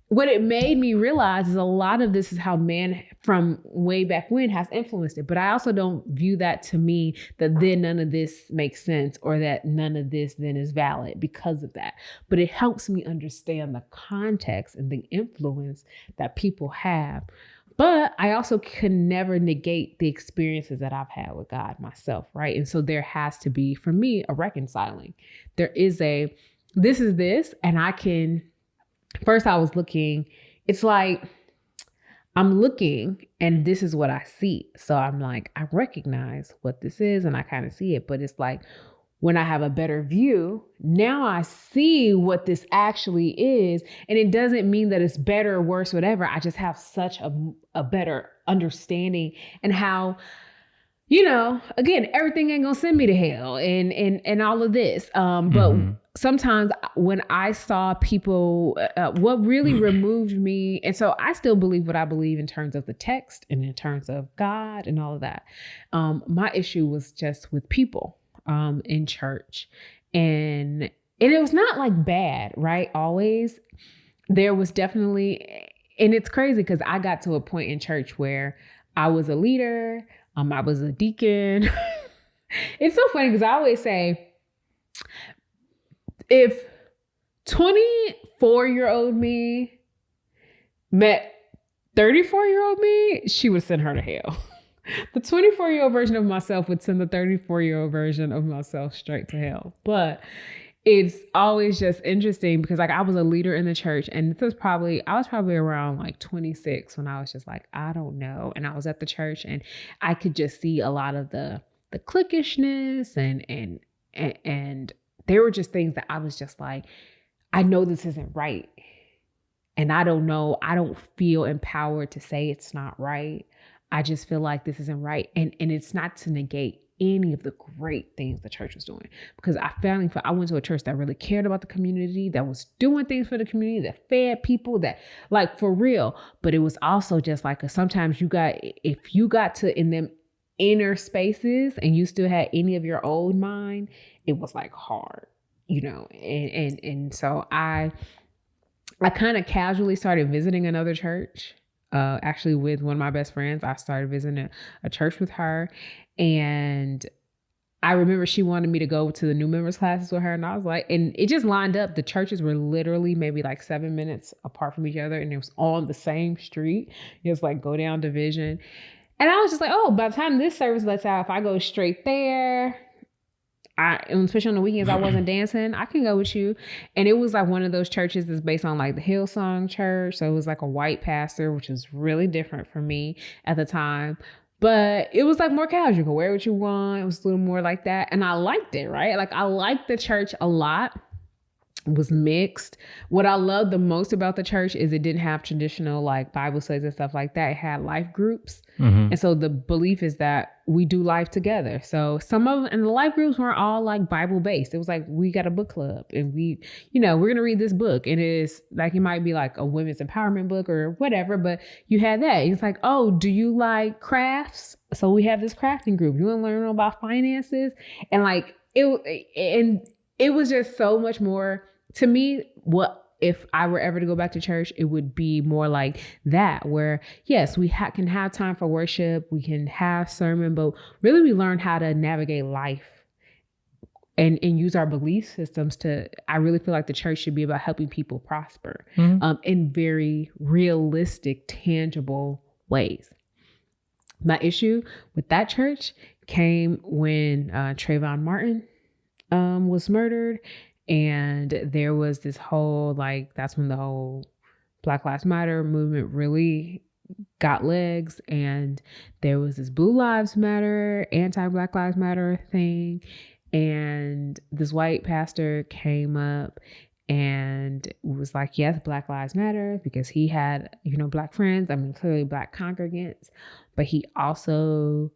Speaker 1: what it made me realize is a lot of this is how man from way back when has influenced it. But I also don't view that to mean that then none of this makes sense or that none of this then is valid because of that. But it helps me understand the context and the influence that people have. But I also can never negate the experiences that I've had with God myself, right? And so there has to be, for me, a reconciling. There is this is this, and I can... First, I was looking, it's like I'm looking and this is what I see. So I'm like, I recognize what this is and I kind of see it. But it's like when I have a better view, now I see what this actually is. And it doesn't mean that it's better or worse, whatever. I just have such a better understanding and how, again, everything ain't gonna send me to hell and all of this. But sometimes when I saw people, what really removed me, and so I still believe what I believe in terms of the text and in terms of God and all of that. My issue was just with people in church, and it was not like bad, right? Always, there was definitely, and it's crazy because I got to a point in church where I was a leader. I was a deacon. It's so funny because I always say, if 24-year-old me met 34-year-old me, she would send her to hell. The 24-year-old version of myself would send the 34-year-old version of myself straight to hell. But it's always just interesting because like I was a leader in the church, and I was probably around like 26 when I was just like, I don't know. And I was at the church and I could just see a lot of the cliquishness and there were just things that I was just like, I know this isn't right. And I don't know, I don't feel empowered to say it's not right. I just feel like this isn't right. And it's not to negate any of the great things the church was doing, because I went to a church that really cared about the community, that was doing things for the community, that fed people, that like for real. But it was also just like sometimes if you got to in them inner spaces and you still had any of your old mind, it was like hard, and so I kind of casually started visiting another church. Actually with one of my best friends, I started visiting a church with her. And I remember she wanted me to go to the new members classes with her. And I was like, and it just lined up. The churches were literally maybe like 7 minutes apart from each other. And it was on the same street. It was like go down Division. And I was just like, oh, by the time this service lets out, if I go straight there, and especially on the weekends, I wasn't dancing, I can go with you. And it was like one of those churches that's based on like the Hillsong Church. So it was like a white pastor, which was really different for me at the time. But it was like more casual. You can wear what you want. It was a little more like that. And I liked it, right? Like I liked the church a lot. It was mixed. What I loved the most about the church is it didn't have traditional like Bible studies and stuff like that. It had life groups. And so the belief is that we do life together. So and the life groups weren't all like Bible based. It was like, we got a book club and we're going to read this book. And it is like, it might be like a women's empowerment book or whatever, but you had that. It's like, oh, do you like crafts? So we have this crafting group. You want to learn about finances? And like, it was just so much more to me. What if I were ever to go back to church, it would be more like that, where yes, we can have time for worship, we can have sermon, but really we learn how to navigate life and use our belief systems to. I really feel like the church should be about helping people prosper in very realistic, tangible ways. My issue with that church came when Trayvon Martin was murdered. And there was this whole, like, that's when the whole Black Lives Matter movement really got legs. And there was this Blue Lives Matter, anti-Black Lives Matter thing. And this white pastor came up and was like, yes, Black Lives Matter, because he had, Black friends. I mean, clearly Black congregants. But he also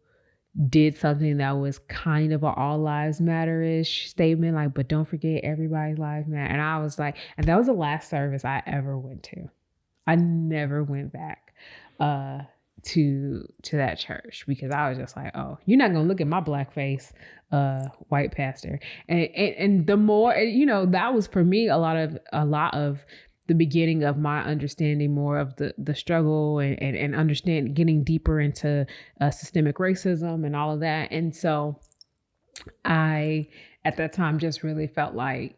Speaker 1: did something that was kind of an all lives matter-ish statement, like, but don't forget everybody's lives matter. And I was like, and that was the last service I ever went to. I never went back to that church, because I was just like, oh, you're not gonna look at my black face, white pastor. And the more, that was for me a lot of the beginning of my understanding more of the struggle and understand, getting deeper into systemic racism and all of that. And so I, at that time, just really felt like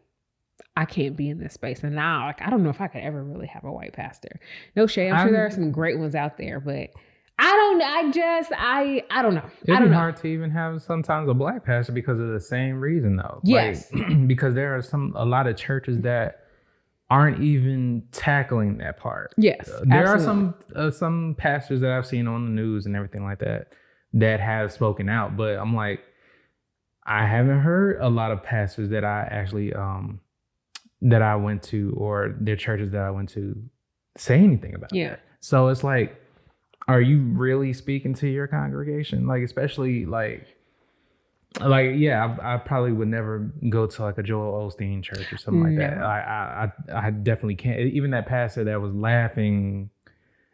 Speaker 1: I can't be in this space. And now, like, I don't know if I could ever really have a white pastor. No shade. I'm sure there are some great ones out there, but I don't know.
Speaker 2: It'd be hard to even have sometimes a black pastor because of the same reason, though.
Speaker 1: Yes.
Speaker 2: Like, because there are a lot of churches that aren't even tackling that part.
Speaker 1: Yes,
Speaker 2: there absolutely are some pastors that I've seen on the news and everything like that have spoken out, but I'm like, I haven't heard a lot of pastors that I actually that I went to, or their churches that I went to, say anything about that. So it's like, are you really speaking to your congregation? Like, especially like yeah, I probably would never go to like a Joel Osteen church or something like that. I definitely can't. Even that pastor that was laughing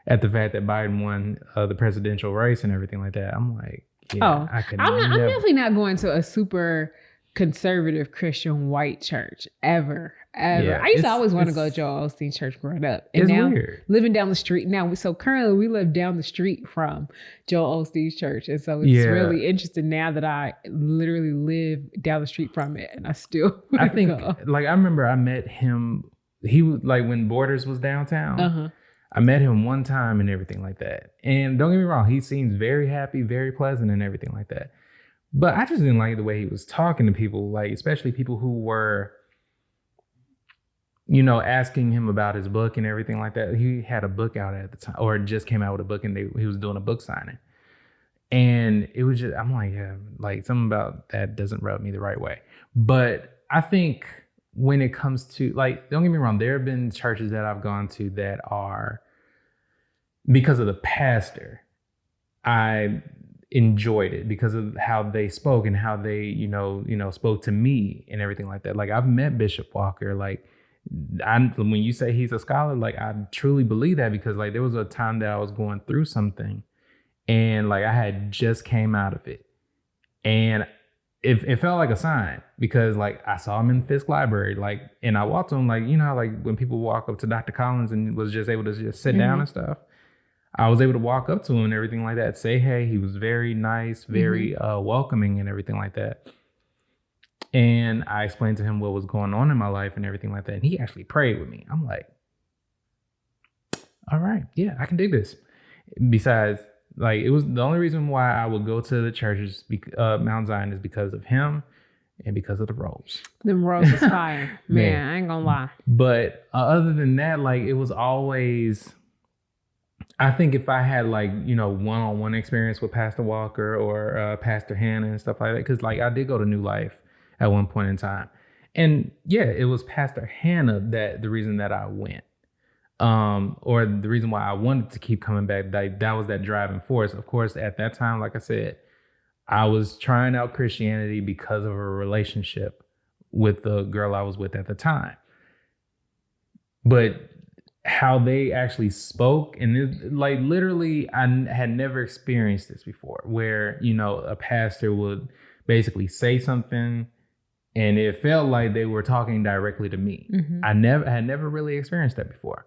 Speaker 2: at the fact that Biden won the presidential race and everything like that, I'm like, yeah,
Speaker 1: I'm definitely not going to a super conservative Christian white church ever. Yeah, I used to always want to go to Joel Osteen church growing up. And
Speaker 2: it's
Speaker 1: now
Speaker 2: weird.
Speaker 1: Living down the street now. So currently we live down the street from Joel Osteen's church. And so it's really interesting now that I literally live down the street from it, and I still go.
Speaker 2: Like, I remember I met him, he was like when Borders was downtown. I met him one time and everything like that. And don't get me wrong, he seems very happy, very pleasant and everything like that. But I just didn't like the way he was talking to people, like especially people who were, asking him about his book and everything like that. He had a book out at the time, or just came out with a book, and he was doing a book signing. And it was just, I'm like, yeah, like something about that doesn't rub me the right way. But I think when it comes to, like, don't get me wrong, there have been churches that I've gone to that are, because of the pastor, I enjoyed it because of how they spoke and how they, spoke to me and everything like that. Like, I've met Bishop Walker. Like, when you say he's a scholar, like, I truly believe that, because like there was a time that I was going through something and like I had just came out of it, and it felt like a sign, because like I saw him in Fisk Library, like, and I walked to him, like, how like when people walk up to Dr. Collins and was just able to just sit down and stuff, I was able to walk up to him and everything like that, say hey. He was very nice, very welcoming and everything like that. And I explained to him what was going on in my life and everything like that. And he actually prayed with me. I'm like, all right, yeah, I can dig this. Besides, like, it was the only reason why I would go to the churches, Mount Zion, is because of him and because of the robes.
Speaker 1: Them robes is fire. Man, I ain't gonna lie.
Speaker 2: But other than that, like, it was always, I think if I had like, one-on-one experience with Pastor Walker or Pastor Hannah and stuff like that, because like I did go to New Life at one point in time. And yeah, it was Pastor Hannah that the reason that I went, or the reason why I wanted to keep coming back. That was that driving force. Of course, at that time, like I said, I was trying out Christianity because of a relationship with the girl I was with at the time. But how they actually spoke, and it, like, literally, I had never experienced this before, where, a pastor would basically say something, And it felt like they were talking directly to me.
Speaker 1: Mm-hmm.
Speaker 2: I had never really experienced that before.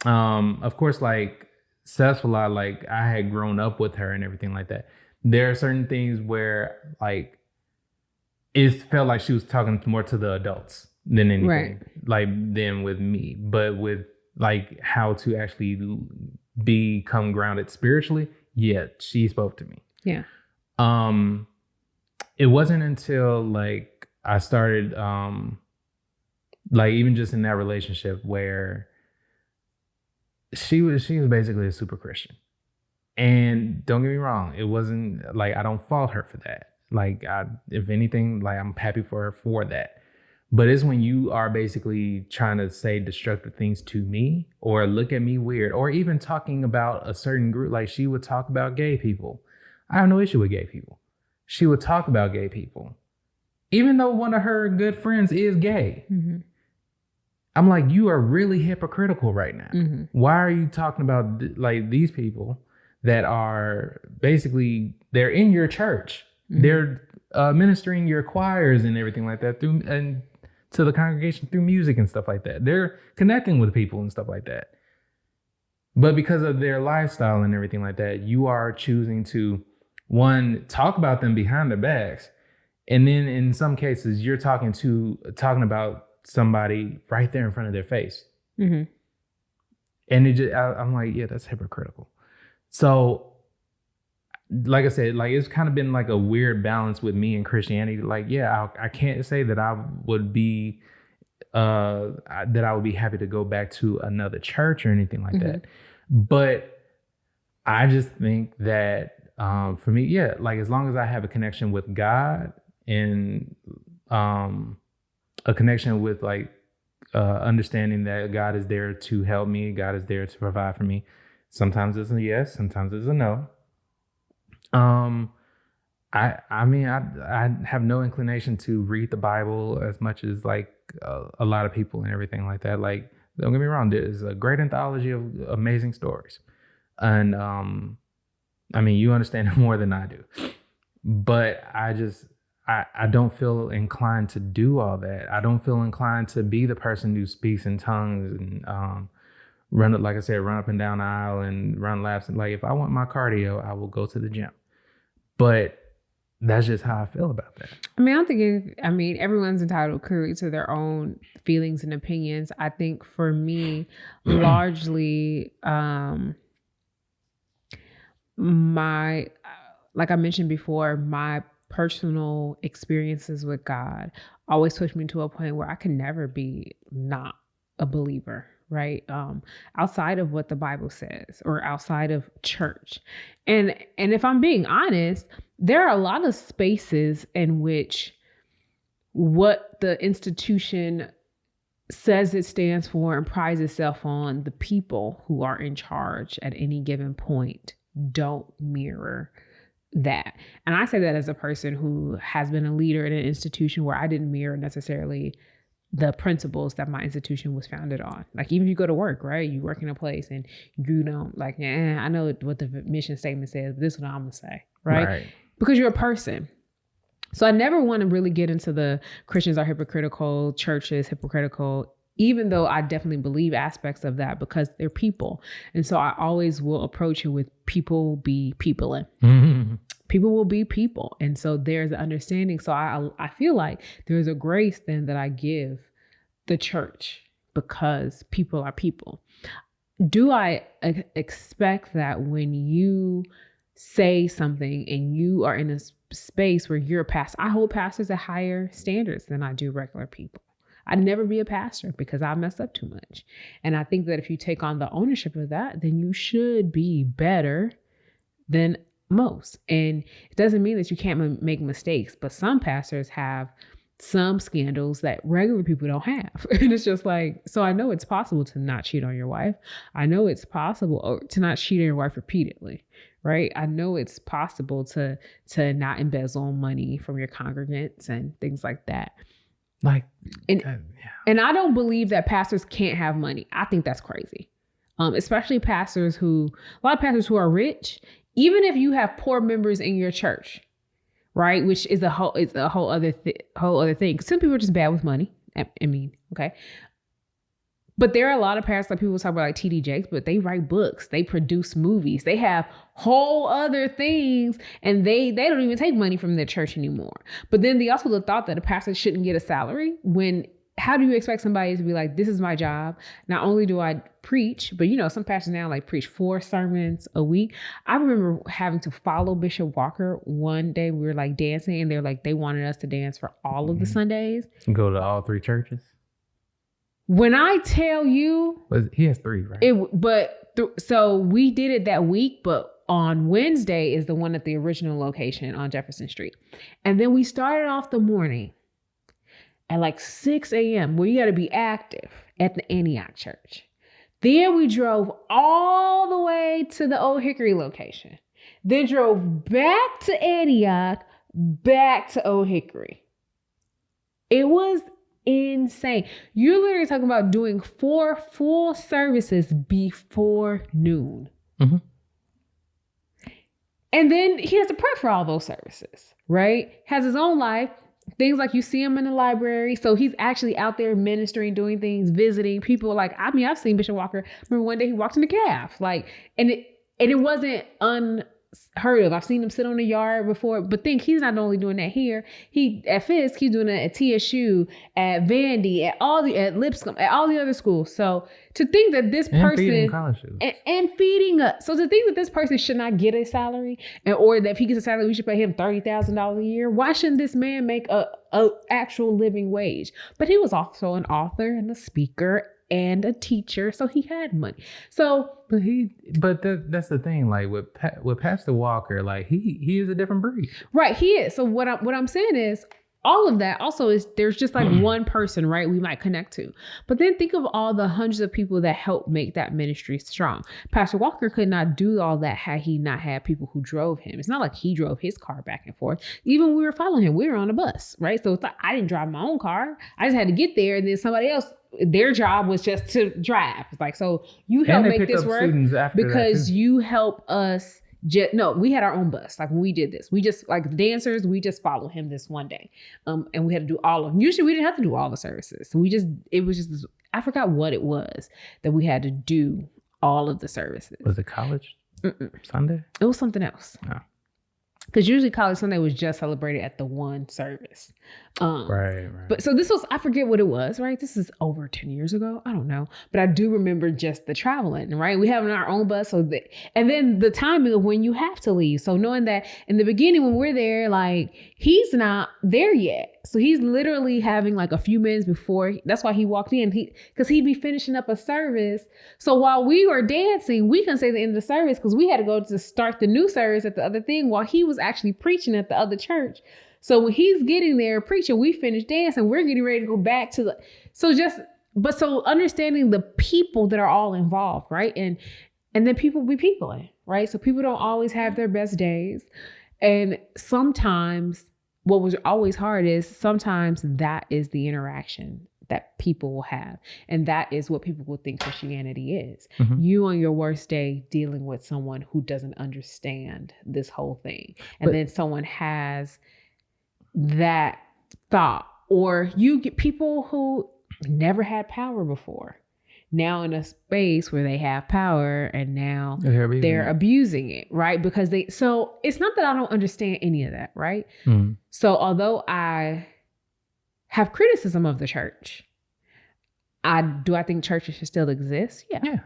Speaker 2: Of course, like Sesfala, like I had grown up with her and everything like that. There are certain things where like it felt like she was talking more to the adults than anything,
Speaker 1: Right.
Speaker 2: like than with me. But with like how to actually become grounded spiritually, yeah, she spoke to me.
Speaker 1: Yeah.
Speaker 2: It wasn't until like I started like even just in that relationship where she was basically a super Christian. And don't get me wrong, it wasn't like I don't fault her for that. Like if anything, like I'm happy for her for that. But it's when you are basically trying to say destructive things to me or look at me weird or even talking about a certain group. Like she would talk about gay people. I have no issue with gay people. She would talk about gay people. Even though one of her good friends is gay.
Speaker 1: Mm-hmm.
Speaker 2: I'm like, you are really hypocritical right now.
Speaker 1: Mm-hmm.
Speaker 2: Why are you talking about like these people that are basically, they're in your church. Mm-hmm. They're ministering your choirs and everything like that through and to the congregation through music and stuff like that. They're connecting with people and stuff like that. But because of their lifestyle and everything like that, you are choosing to, one, talk about them behind their backs. And then in some cases, you're talking about somebody right there in front of their face.
Speaker 1: Mm-hmm.
Speaker 2: And I'm like, yeah, that's hypocritical. So, like I said, like it's kind of been like a weird balance with me and Christianity. Like, yeah, I can't say that I would be happy to go back to another church or anything like that. But I just think that for me, yeah, like as long as I have a connection with God and a connection with like understanding that God is there to help me, God is there to provide for me. Sometimes it's a yes, sometimes it's a no. I mean, I have no inclination to read the Bible as much as like a lot of people and everything like that. Like, don't get me wrong, there's a great anthology of amazing stories. And I mean, you understand it more than I do. But I don't feel inclined to do all that. I don't feel inclined to be the person who speaks in tongues and run up and down the aisle and run laps. And like, if I want my cardio, I will go to the gym. But that's just how I feel about that.
Speaker 1: I mean, everyone's entitled clearly to their own feelings and opinions. I think for me, largely, like I mentioned before, my personal experiences with God always pushed me to a point where I can never be not a believer, right? Outside of what the Bible says or outside of church. And if I'm being honest, there are a lot of spaces in which what the institution says it stands for and prides itself on, the people who are in charge at any given point don't mirror that. And I say that as a person who has been a leader in an institution where I didn't mirror necessarily the principles that my institution was founded on. Like, even if you go to work, right? You work in a place and you don't like, I know what the mission statement says, but this is what I'm gonna say, right? Because you're a person. So I never want to really get into the Christians are hypocritical, church is hypocritical, even though I definitely believe aspects of that because they're people. And so I always will approach it with people be peopling. Mm-hmm. People will be people. And so there's an understanding. So I feel like there's a grace then that I give the church because people are people. Do I expect that when you say something and you are in a space where you're a pastor, I hold pastors at higher standards than I do regular people. I'd never be a pastor because I messed up too much. And I think that if you take on the ownership of that, then you should be better than most. And it doesn't mean that you can't make mistakes, but some pastors have some scandals that regular people don't have. And it's just like, so I know it's possible to not cheat on your wife. I know it's possible to not cheat on your wife repeatedly, right? I know it's possible to not embezzle money from your congregants and things like that. And I don't believe that pastors can't have money. I think that's crazy. Especially a lot of pastors who are rich, even if you have poor members in your church, right? Which is a whole other thing. Some people are just bad with money. I mean, okay. But there are a lot of pastors, like people talk about like TD Jakes, but they write books, they produce movies, they have whole other things, and they don't even take money from their church anymore. But then they also thought that a pastor shouldn't get a salary. How do you expect somebody to be like, this is my job? Not only do I preach, but some pastors now like preach 4 sermons a week. I remember having to follow Bishop Walker one day. We were like dancing, and they wanted us to dance for all of the Sundays.
Speaker 2: Go to all 3 churches.
Speaker 1: When I tell you,
Speaker 2: he has 3, right?
Speaker 1: So we did it that week, but on Wednesday is the one at the original location on Jefferson Street. And then we started off the morning at like 6 a.m. where you got to be active at the Antioch church. Then we drove all the way to the Old Hickory location. Then drove back to Antioch, back to Old Hickory. It was insane. You're literally talking about doing 4 full services before noon. Mm-hmm. And then he has to prep for all those services, right? Has his own life. Things like you see him in the library. So he's actually out there ministering, doing things, visiting people. Like, I mean, I've seen Bishop Walker. Remember one day he walked in the calf. And it wasn't unheard of. I've seen him sit on the yard before, but think he's not only doing that here. At Fisk, he's doing it at TSU, at Vandy, at Lipscomb, at all the other schools. So to think that this person and feeding us. So to think that this person should not get a salary, or that if he gets a salary, we should pay him $30,000 a year. Why shouldn't this man make a actual living wage? But he was also an author and a speaker and a teacher, so he had money. So,
Speaker 2: but that's the thing. Like with Pastor Walker, like he is a different breed,
Speaker 1: right? He is. So what I'm saying is, all of that also is there's just like one person, right? We might connect to, but then think of all the hundreds of people that helped make that ministry strong. Pastor Walker could not do all that had he not had people who drove him. It's not like he drove his car back and forth. Even when we were following him, we were on a bus, right? So it's like I didn't drive my own car. I just had to get there, and then somebody else, their job was just to drive. It's like, so you help make this work because you help us. No, we had our own bus. Like when we did this, we just like dancers, we just followed him this one day. And we had to do all of them. Usually we didn't have to do all the services. So it was just, I forgot what it was that we had to do all of the services.
Speaker 2: Was it college Sunday?
Speaker 1: It was something else. Oh. Because usually College Sunday was just celebrated at the one service.
Speaker 2: Right.
Speaker 1: But so this was, I forget what it was, right? This is over 10 years ago. I don't know. But I do remember just the traveling, right? We having our own bus. And then the timing of when you have to leave. So knowing that in the beginning when we're there, like he's not there yet. So he's literally having like a few minutes before. That's why he walked in. Because he'd be finishing up a service. So while we were dancing, we couldn't say the end of the service because we had to go to start the new service at the other thing while he was actually preaching at the other church. So when he's getting there preaching, we finished dancing, we're getting ready to go back to so understanding the people that are all involved, right? And then people be peopling, right? So people don't always have their best days. And sometimes what was always hard is sometimes that is the interaction that people will have. And that is what people will think Christianity is. Mm-hmm. You on your worst day dealing with someone who doesn't understand this whole thing. And then someone has that thought, or you get people who never had power before, now in a space where they have power and now they're abusing it, right? Because so it's not that I don't understand any of that, right? Mm-hmm. So although I have criticism of the church, I think churches should still exist. Yeah.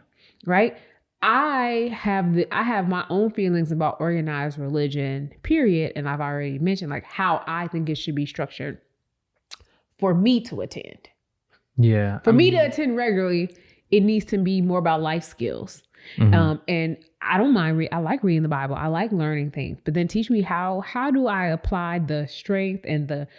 Speaker 1: Right. I have my own feelings about organized religion, period. And I've already mentioned like how I think it should be structured for me to attend.
Speaker 2: Yeah.
Speaker 1: For me to attend regularly, it needs to be more about life skills. Mm-hmm. And I don't mind I like reading the Bible. I like learning things, but then teach me how do I apply the strength and the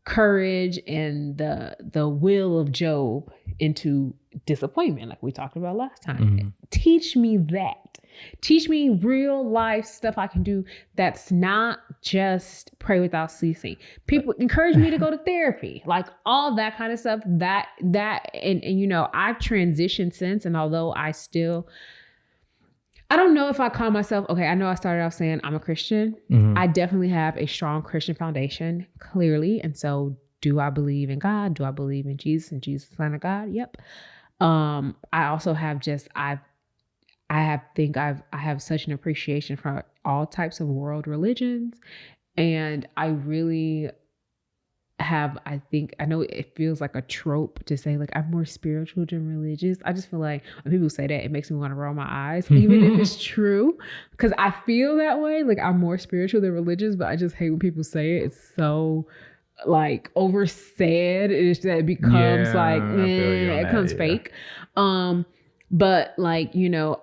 Speaker 1: courage and the will of Job into disappointment, like we talked about last time. Mm-hmm. Teach me that. Teach me real life stuff I can do that's not just pray without ceasing. People encourage me to go to therapy, like all that kind of stuff. That and I've transitioned since, and although I I don't know if I call myself, okay, I know I started off saying I'm a Christian.
Speaker 2: Mhm.
Speaker 1: I definitely have a strong Christian foundation, clearly. And so do I believe in God? Do I believe in Jesus and Jesus, the Son of God? Yep. I also have I have such an appreciation for all types of world religions. And I really I know it feels like a trope to say like I'm more spiritual than religious. I just feel like when people say that, it makes me want to roll my eyes, even if it's true, because I feel that way. Like I'm more spiritual than religious, but I just hate when people say it. It's so like oversaid. It's that it becomes like,
Speaker 2: I feel you on
Speaker 1: it
Speaker 2: that,
Speaker 1: becomes
Speaker 2: yeah.
Speaker 1: fake. But like,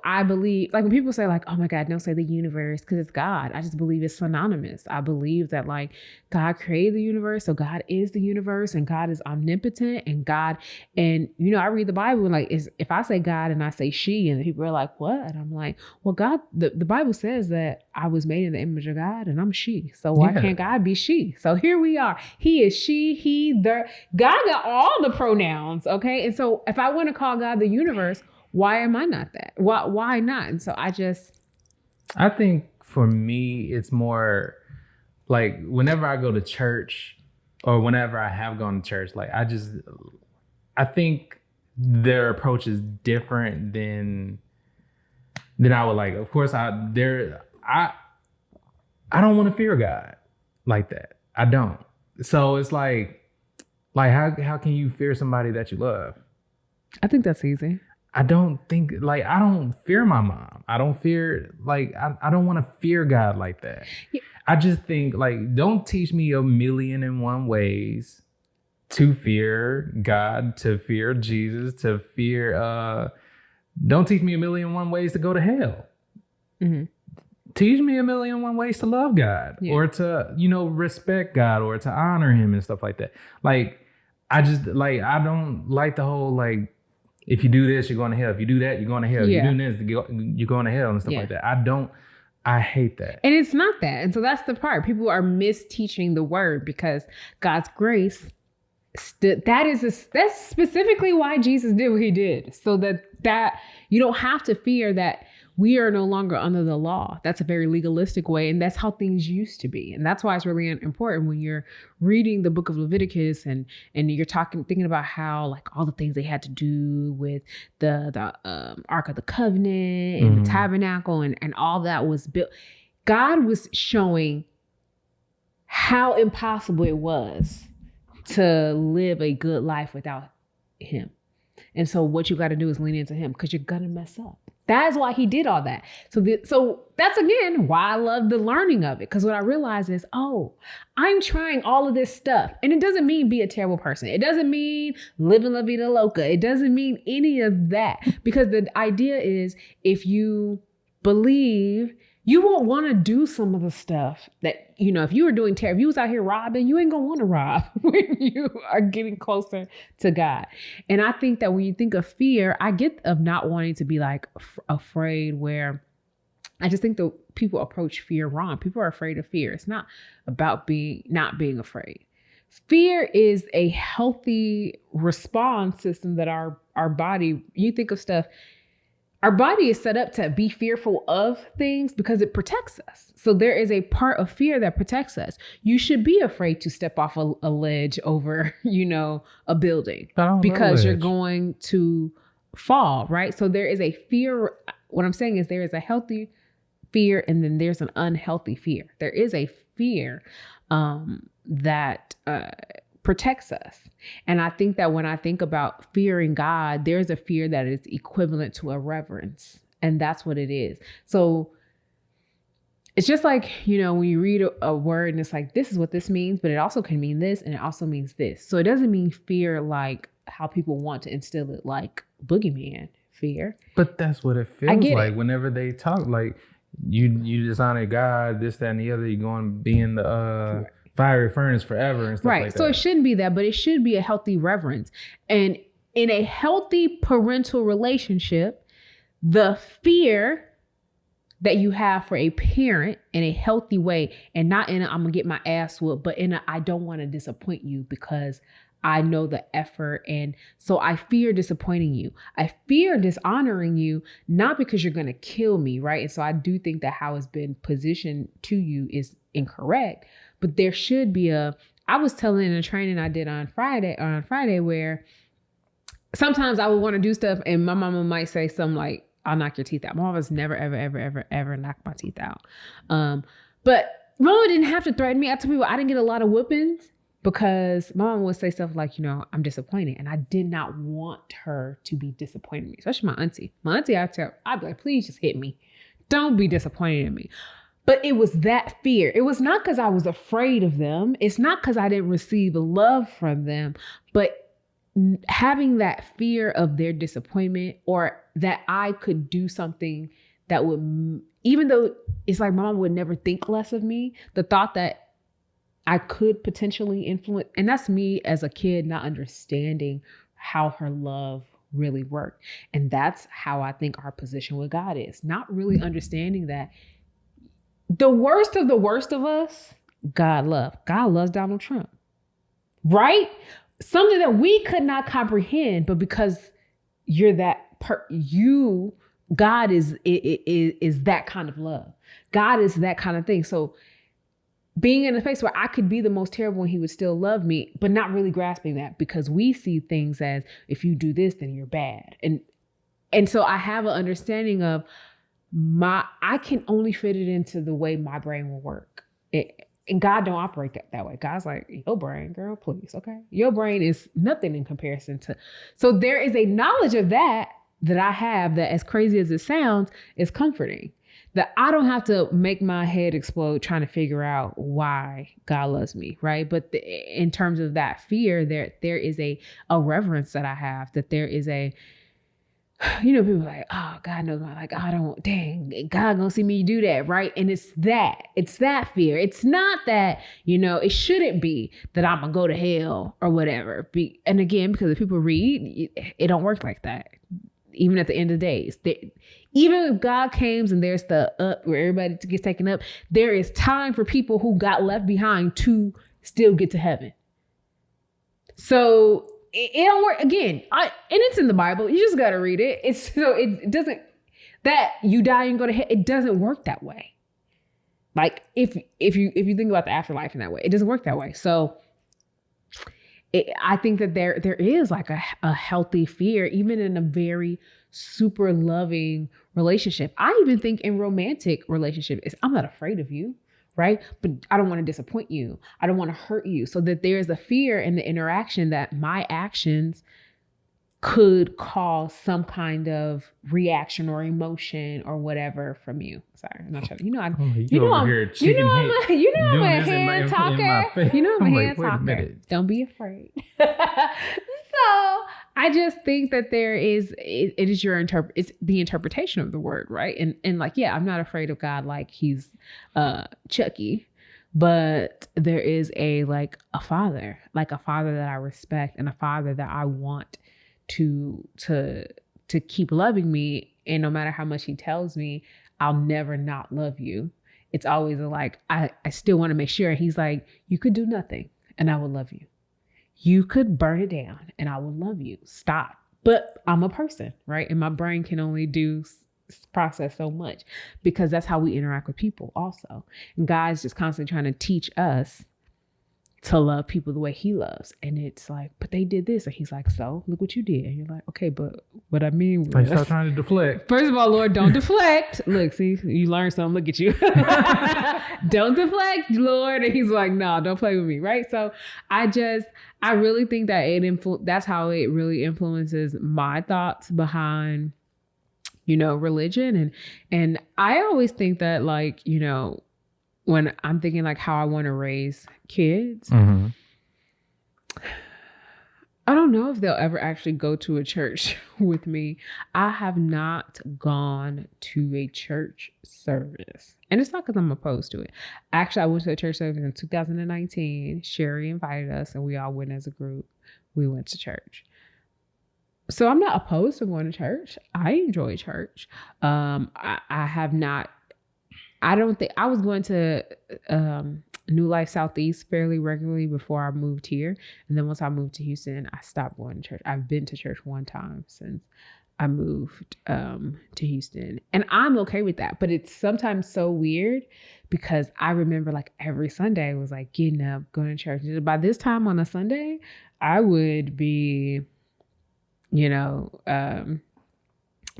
Speaker 1: I believe, like when people say like, oh my God, don't say the universe because it's God. I just believe it's synonymous. I believe that like God created the universe. So God is the universe and God is omnipotent and God, and I read the Bible and like, if I say God and I say she and people are like, what? And I'm like, well, God, the Bible says that I was made in the image of God and I'm she. So why can't God be she? So here we are. He is she, he, their. God got all the pronouns. Okay. And so if I want to call God the universe, why am I not that? Why not? And so
Speaker 2: I think for me, it's more like whenever I go to church or whenever I have gone to church, like I think their approach is different than I would like. Of course, I don't want to fear God like that. I don't. So it's like how can you fear somebody that you love?
Speaker 1: I think that's easy.
Speaker 2: I don't fear my mom. I don't fear, I don't want to fear God like that.
Speaker 1: Yeah.
Speaker 2: I just think don't teach me 1,000,001 ways to fear God, to fear Jesus, to fear, don't teach me 1,000,001 ways to go to hell.
Speaker 1: Mm-hmm.
Speaker 2: Teach me 1,000,001 ways to love God or to, respect God or to honor him and stuff like that. I don't like the whole, if you do this, you're going to hell. If you do that, you're going to hell.
Speaker 1: Yeah.
Speaker 2: You're doing this, you're going to hell and stuff like that. I hate that.
Speaker 1: And it's not that. And so that's the part. People are misteaching the word because God's grace, that's specifically why Jesus did what he did. So that you don't have to fear that we are no longer under the law. That's a very legalistic way. And that's how things used to be. And that's why it's really important when you're reading the book of Leviticus and you're thinking about how like all the things they had to do with the Ark of the Covenant and the tabernacle and all that was built. God was showing how impossible it was to live a good life without him. And so what you got to do is lean into him because you're going to mess up. That's why he did all that. So that's, again, why I love the learning of it. Because what I realize is, I'm trying all of this stuff. And it doesn't mean be a terrible person. It doesn't mean living la vida loca. It doesn't mean any of that. Because the idea is if you believe, you won't want to do some of the stuff that, if you were doing if you was out here robbing, you ain't going to want to rob when you are getting closer to God. And I think that when you think of fear, I get of not wanting to be like afraid, where I just think that people approach fear wrong. People are afraid of fear. It's not about not being afraid. Fear is a healthy response system that our body, you think of stuff, our body is set up to be fearful of things because it protects us. So there is a part of fear that protects us. You should be afraid to step off a ledge over, a building because you're going to fall, right? So there is a fear. What I'm saying is there is a healthy fear and then there's an unhealthy fear. There is a fear that protects us. And I think that when I think about fearing God, there's a fear that is equivalent to a reverence. And that's what it is. So it's just like, when you read a word and it's like, this is what this means, but it also can mean this and it also means this. So it doesn't mean fear like how people want to instill it, like boogeyman fear.
Speaker 2: But that's what it feels like whenever they talk, like you dishonor God, this, that, and the other, you're going to be in the fiery furnace forever and stuff like that.
Speaker 1: So it shouldn't be that, but it should be a healthy reverence. And in a healthy parental relationship, the fear that you have for a parent in a healthy way, and not in a I'm gonna get my ass whooped, but in a I don't want to disappoint you because I know the effort. And so I fear disappointing you. I fear dishonoring you, not because you're going to kill me, right? And so I do think that how it's been positioned to you is incorrect, but there should be I was telling in a training I did on Friday where sometimes I would want to do stuff and my mama might say something like, I'll knock your teeth out. My mama's never, ever, ever, ever, ever knocked my teeth out. But mama didn't have to threaten me. I tell people I didn't get a lot of whoopings because my mama would say stuff like, I'm disappointed. And I did not want her to be disappointed in me, especially my auntie. My auntie, I'd be like, please just hit me. Don't be disappointed in me. But it was that fear. It was not because I was afraid of them. It's not because I didn't receive love from them, but having that fear of their disappointment or that I could do something that would, even though it's like mom would never think less of me, the thought that I could potentially influence, and that's me as a kid not understanding how her love really worked. And that's how I think our position with God is, not really understanding that the worst of us, God loves. God loves Donald Trump, right? Something that we could not comprehend, but because you're God is that kind of love. God is that kind of thing. So being in a place where I could be the most terrible and he would still love me, but not really grasping that because we see things as if you do this, then you're bad. And so I have an understanding of I can only fit it into the way my brain will work. And God don't operate that way. God's like, your brain, girl, please, okay? Your brain is nothing in comparison to. So there is a knowledge of that I have that, as crazy as it sounds, is comforting. That I don't have to make my head explode trying to figure out why God loves me, right? But in terms of that fear, there is a reverence that I have, that there is people are like, oh, God knows, like, I don't, dang, God gonna see me do that, right? And it's that fear. It's not that, it shouldn't be that I'm gonna go to hell or whatever. And again, because if people read, it don't work like that. Even at the end of the days, even if God comes and there's the up where everybody gets taken up, there is time for people who got left behind to still get to heaven. So it don't work again. And it's in the Bible. You just got to read it. It doesn't, that you die and go to hell. It doesn't work that way. Like if you think about the afterlife in that way, it doesn't work that way. So I think that there is like a healthy fear, even in a very super loving relationship. I even think in romantic relationships, I'm not afraid of you. Right? But I don't want to disappoint you. I don't want to hurt you. So that there's a fear in the interaction that my actions could cause some kind of reaction or emotion or whatever from you. Sorry, I'm not trying to, I'm a hand talker. I'm a hand talker. Don't be afraid. So I just think that it is it's the interpretation of the word, right? And like, yeah, I'm not afraid of God like he's Chucky, but there is a father that I respect and a father that I want to keep loving me. And no matter how much he tells me, I'll never not love you. It's always I still want to make sure. He's like, you could do nothing and I will love you. You could burn it down and I will love you. Stop. But I'm a person, right? And my brain can only process so much because that's how we interact with people also. And God's just constantly trying to teach us to love people the way he loves. And it's like, but they did this. And he's like, so look what you did. And you're like, okay, but what I mean was,
Speaker 2: stop trying to deflect.
Speaker 1: First of all, Lord, don't deflect. Look, see, you learned something. Look at you. Don't deflect, Lord. And he's like, no, don't play with me. Right. So I really think that that's how it really influences my thoughts behind, religion. And I always think that when I'm thinking how I want to raise kids, mm-hmm. I don't know if they'll ever actually go to a church with me. I have not gone to a church service. And it's not because I'm opposed to it. Actually, I went to a church service in 2019. Sherry invited us and we all went as a group. We went to church. So I'm not opposed to going to church. I enjoy church. I have not. I don't think I was going to New Life Southeast fairly regularly before I moved here. And then once I moved to Houston, I stopped going to church. I've been to church one time since I moved to Houston. And I'm okay with that. But it's sometimes so weird because I remember like every Sunday was like getting up, going to church. By this time on a Sunday, I would be,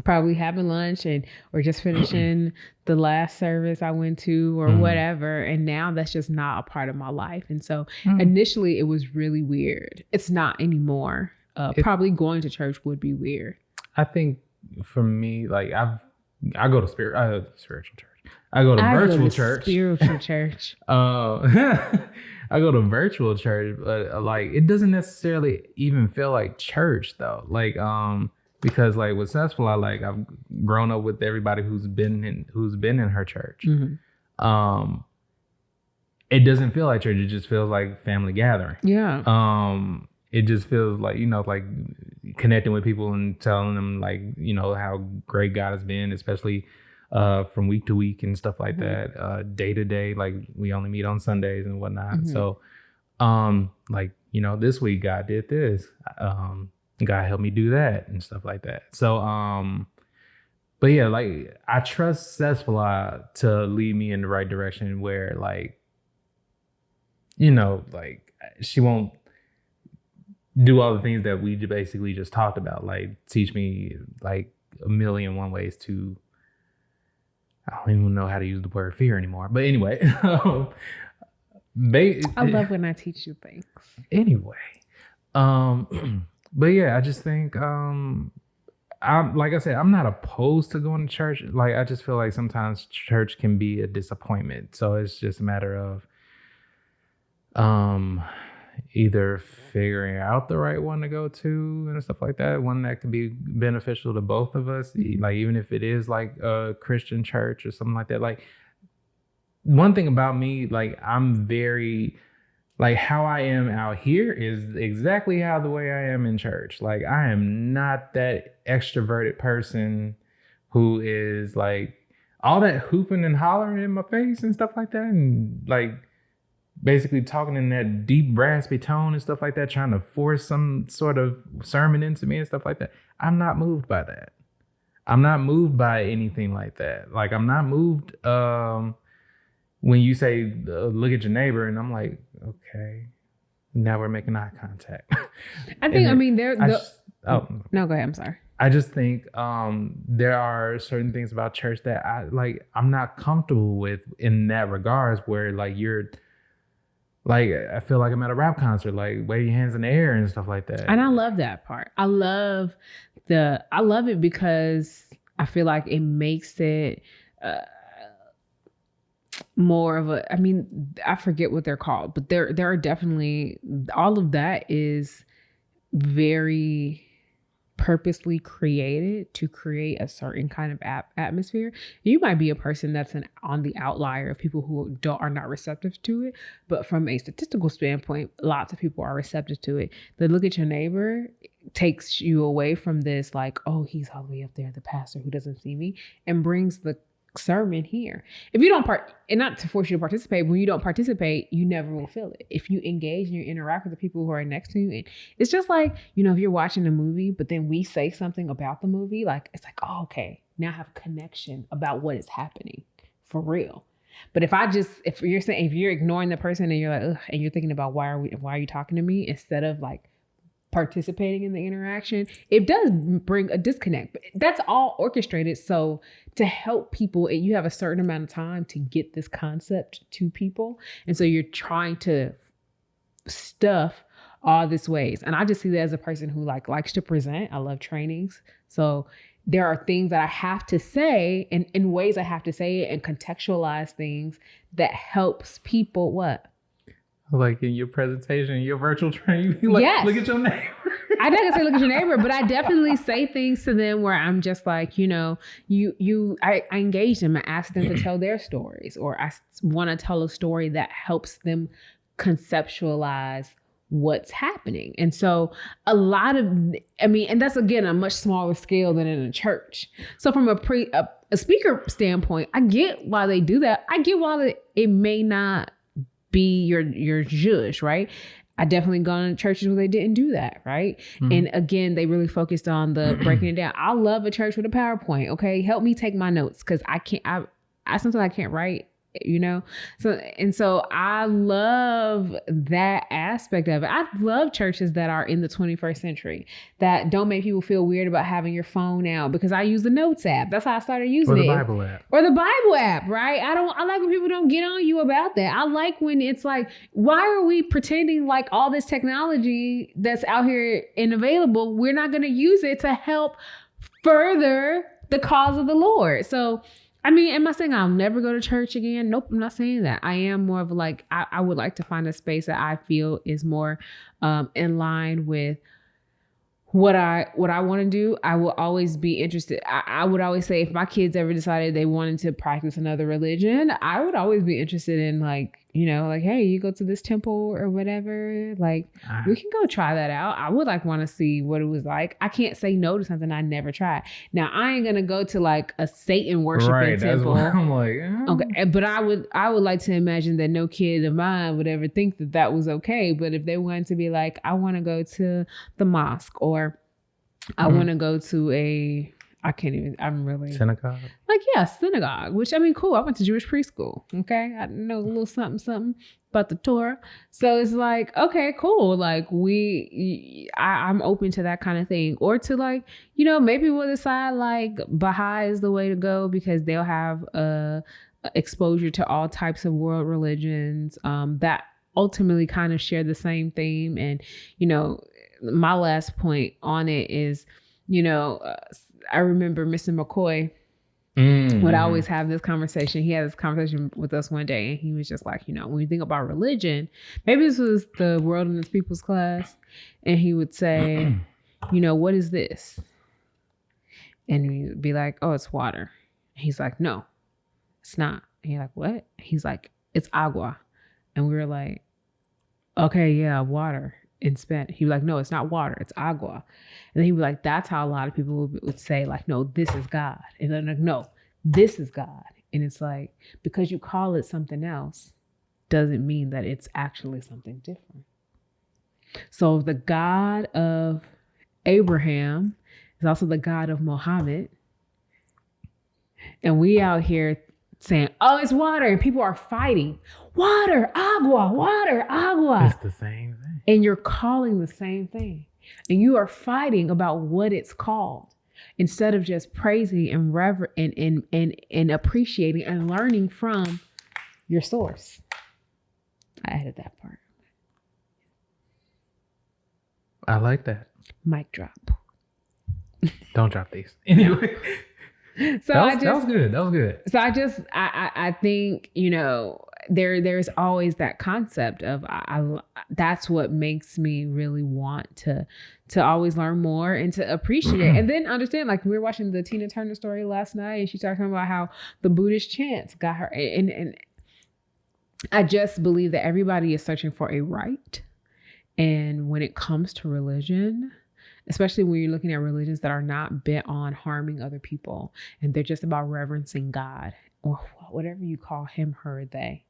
Speaker 1: probably having lunch or just finishing the last service I went to or whatever. And now that's just not a part of my life. And so initially it was really weird. It's not anymore. Probably going to church would be weird.
Speaker 2: I think for me, like I go to spiritual church. I go to virtual church.
Speaker 1: Spiritual church.
Speaker 2: I go to virtual church, but like it doesn't necessarily even feel like church though. Like because like with Successful, I've grown up with everybody who's been in her church. Mm-hmm. It doesn't feel like church. It just feels like family gathering.
Speaker 1: Yeah.
Speaker 2: It just feels like, like connecting with people and telling them like, how great God has been, especially from week to week and stuff like that, day to day. Like we only meet on Sundays and whatnot. Mm-hmm. So, this week God did this. God helped me do that and stuff like that. So, but yeah, like I trust Successful to lead me in the right direction where like, like she won't do all the things that we basically just talked about, like teach me like 1,000,001 ways to, I don't even know how to use the word fear anymore. But anyway,
Speaker 1: I love when I teach you things.
Speaker 2: Anyway, but yeah, I just think, I'm like I said, I'm not opposed to going to church. Like I just feel like sometimes church can be a disappointment. So it's just a matter of, either figuring out the right one to go to and stuff like that, one that could be beneficial to both of us, like even if it is like a Christian church or something like that. Like one thing about me, like I'm very, like how I am out here is exactly how the way I am in church. Like I am not that extroverted person who is like all that hooping and hollering in my face and stuff like that, and like basically talking in that deep raspy tone and stuff like that, trying to force some sort of sermon into me and stuff like that. I'm not moved by that. I'm not moved by anything like that. Like I'm not moved when you say, look at your neighbor, and I'm like, okay, now we're making eye contact.
Speaker 1: I think, no, go ahead. I'm sorry.
Speaker 2: I just think there are certain things about church that I'm not comfortable with in that regards, where like you're, like, I feel like I'm at a rap concert, like wave your hands in the air and stuff like that.
Speaker 1: And I love that part. I love it because I feel like it makes it more of a, I forget what they're called, but there are definitely, all of that is very purposely created to create a certain kind of atmosphere. You might be a person that's on the outlier of people who are not receptive to it, but from a statistical standpoint, lots of people are receptive to it. The look at your neighbor takes you away from this, like, oh, he's all the way up there, the pastor who doesn't see me, and brings the sermon here. If you don't and not to force you to participate, when you don't participate, you never will feel it. If you engage and you interact with the people who are next to you, and it's just like, if you're watching a movie, but then we say something about the movie, like, it's like, oh, okay, now I have a connection about what is happening for real. But if you're ignoring the person and you're like, ugh, and you're thinking about why are you talking to me, instead of like participating in the interaction, it does bring a disconnect. But that's all orchestrated so to help people, you have a certain amount of time to get this concept to people, and so you're trying to stuff all this ways. And I just see that as a person who likes to present. I love trainings, so there are things that I have to say, and in ways I have to say it and contextualize things that helps people
Speaker 2: like in your presentation, your virtual training, like, yes. Look at your neighbor.
Speaker 1: I don't say look at your neighbor, but I definitely say things to them where I'm just like, I engage them. I ask them to tell their stories, or I want to tell a story that helps them conceptualize what's happening. And so a lot of, and that's again a much smaller scale than in a church. So from a speaker standpoint, I get why they do that. I get why it may not be your zhuzh, right? I definitely gone to churches where they didn't do that, right? Mm-hmm. And again, they really focused on the breaking it down. I love a church with a PowerPoint. Okay, help me take my notes because I can't. I sometimes I can't write. So I love that aspect of it. I love churches that are in the 21st century that don't make people feel weird about having your phone out, because I use the Notes app. That's how I started using it.
Speaker 2: Or the Bible app.
Speaker 1: Or the Bible app, right? I like when people don't get on you about that. I like when it's like, why are we pretending like all this technology that's out here and available, we're not going to use it to help further the cause of the Lord? So I mean, am I saying I'll never go to church again? Nope, I'm not saying that. I am more of like, I would like to find a space that I feel is more in line with what I want to do. I will always be interested. I would always say if my kids ever decided they wanted to practice another religion, I would always be interested in like, like, hey, you go to this temple or whatever, like we can go try that out. I would like want to see what it was like. I can't say no to something I never tried. Now I ain't gonna go to like a Satan worshiping temple. That's what I'm like, okay, but I would like to imagine that no kid of mine would ever think that was okay. But if they wanted to be like, I want to go to the mosque, or I want to go to I'm really
Speaker 2: synagogue.
Speaker 1: Like, yeah, synagogue, which I mean, cool. I went to Jewish preschool. Okay. I know a little something about the Torah. So it's like, okay, cool. Like I'm open to that kind of thing. Or to like, maybe we'll decide like Baha'i is the way to go because they'll have exposure to all types of world religions that ultimately kind of share the same theme. And, my last point on it is, I remember Mr. McCoy would always have this conversation. He had this conversation with us one day, and he was just like, when you think about religion, maybe this was the World and Its People's class, and he would say, what is this? And we'd be like, oh, it's water. And he's like, no, it's not. And you're like, what? He's like, it's agua. And we were like, okay, yeah, water. In Spanish, he was like, no, it's not water, it's agua. And then he was like, that's how a lot of people would say, like, no, this is God. And then like, no, this is God. And it's like, because you call it something else doesn't mean that it's actually something different. So the God of Abraham is also the God of Muhammad. And we out here saying, oh, it's water. And people are fighting. Water, agua.
Speaker 2: It's the same thing.
Speaker 1: And you're calling the same thing. And you are fighting about what it's called instead of just praising and and appreciating and learning from your source. I added that part.
Speaker 2: I like that.
Speaker 1: Mic drop.
Speaker 2: Don't drop these. Anyway.
Speaker 1: So
Speaker 2: that was good.
Speaker 1: So I think, there's always that concept of that's what makes me really want to always learn more and to appreciate and then understand. Like we were watching the Tina Turner story last night, and she's talking about how the Buddhist chants got her. And I just believe that everybody is searching for a right. And when it comes to religion, especially when you're looking at religions that are not bent on harming other people, and they're just about reverencing God or whatever you call him, her, they,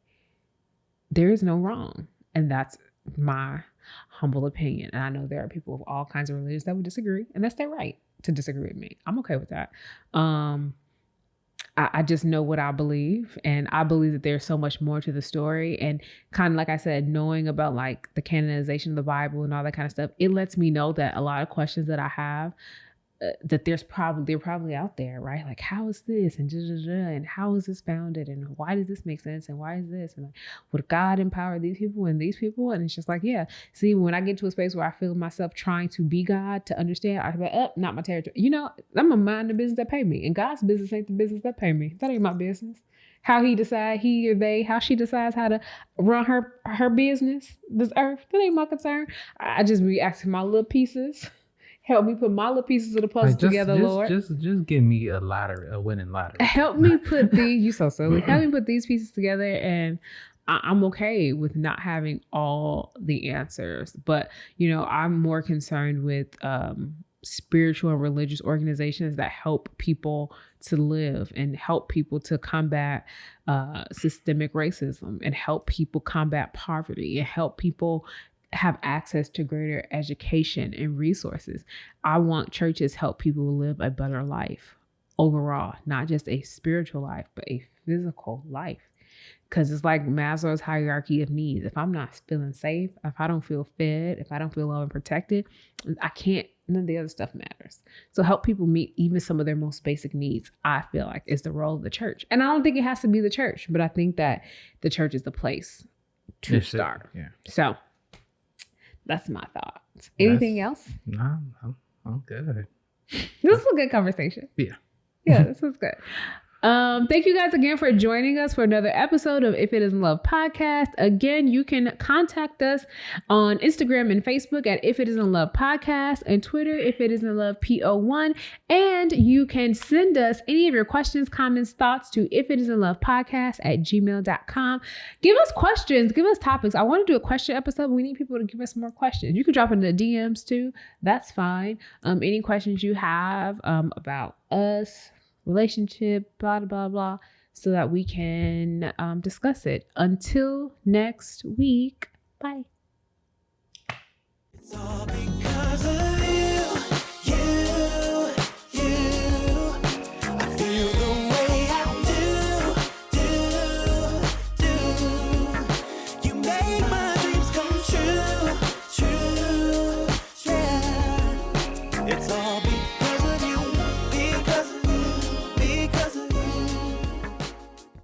Speaker 1: there is no wrong. And that's my humble opinion. And I know there are people of all kinds of religions that would disagree, and that's their right to disagree with me. I'm okay with that. I just know what I believe, and I believe that there's so much more to the story. And kind of like I said, knowing about like the canonization of the Bible and all that kind of stuff, it lets me know that a lot of questions that I have, that they're probably out there, right? Like, how is this? And how is this founded? And why does this make sense? And why is this? And like, would God empower these people and these people? And it's just like, yeah. See, when I get to a space where I feel myself trying to be God, to understand, I'm like, not my territory. I'm a mind the business that pay me. And God's business ain't the business that pay me. That ain't my business. How he decides, he or they, how she decides how to run her business, this earth, that ain't my concern. I just be asking my little pieces. Help me put my little pieces of the puzzle together, Lord.
Speaker 2: Just give me a winning lottery.
Speaker 1: Help me put these, you so silly. Help me put these pieces together, and I'm okay with not having all the answers. But, I'm more concerned with spiritual and religious organizations that help people to live and help people to combat systemic racism and help people combat poverty and help people have access to greater education and resources. I want churches help people live a better life overall, not just a spiritual life, but a physical life. Because it's like Maslow's hierarchy of needs. If I'm not feeling safe, if I don't feel fed, if I don't feel loved and protected, I can't, none of the other stuff matters. So help people meet even some of their most basic needs, I feel like is the role of the church. And I don't think it has to be the church, but I think that the church is the place to start. Yeah. So that's my thoughts. Anything else?
Speaker 2: No, I'm good.
Speaker 1: This was a good conversation.
Speaker 2: Yeah.
Speaker 1: Yeah, this was good. Thank you guys again for joining us for another episode of If It Isn't Love podcast. Again, you can contact us on Instagram and Facebook at If It Isn't Love podcast, and Twitter If It Isn't Love PO1. And you can send us any of your questions, comments, thoughts to If It Isn't Love podcast at gmail.com. Give us questions, give us topics. I want to do a question episode. We need people to give us more questions. You can drop in the DMs too. That's fine. Any questions you have about us, relationship, blah, blah, blah, so that we can discuss it. Until next week, bye. It's all because of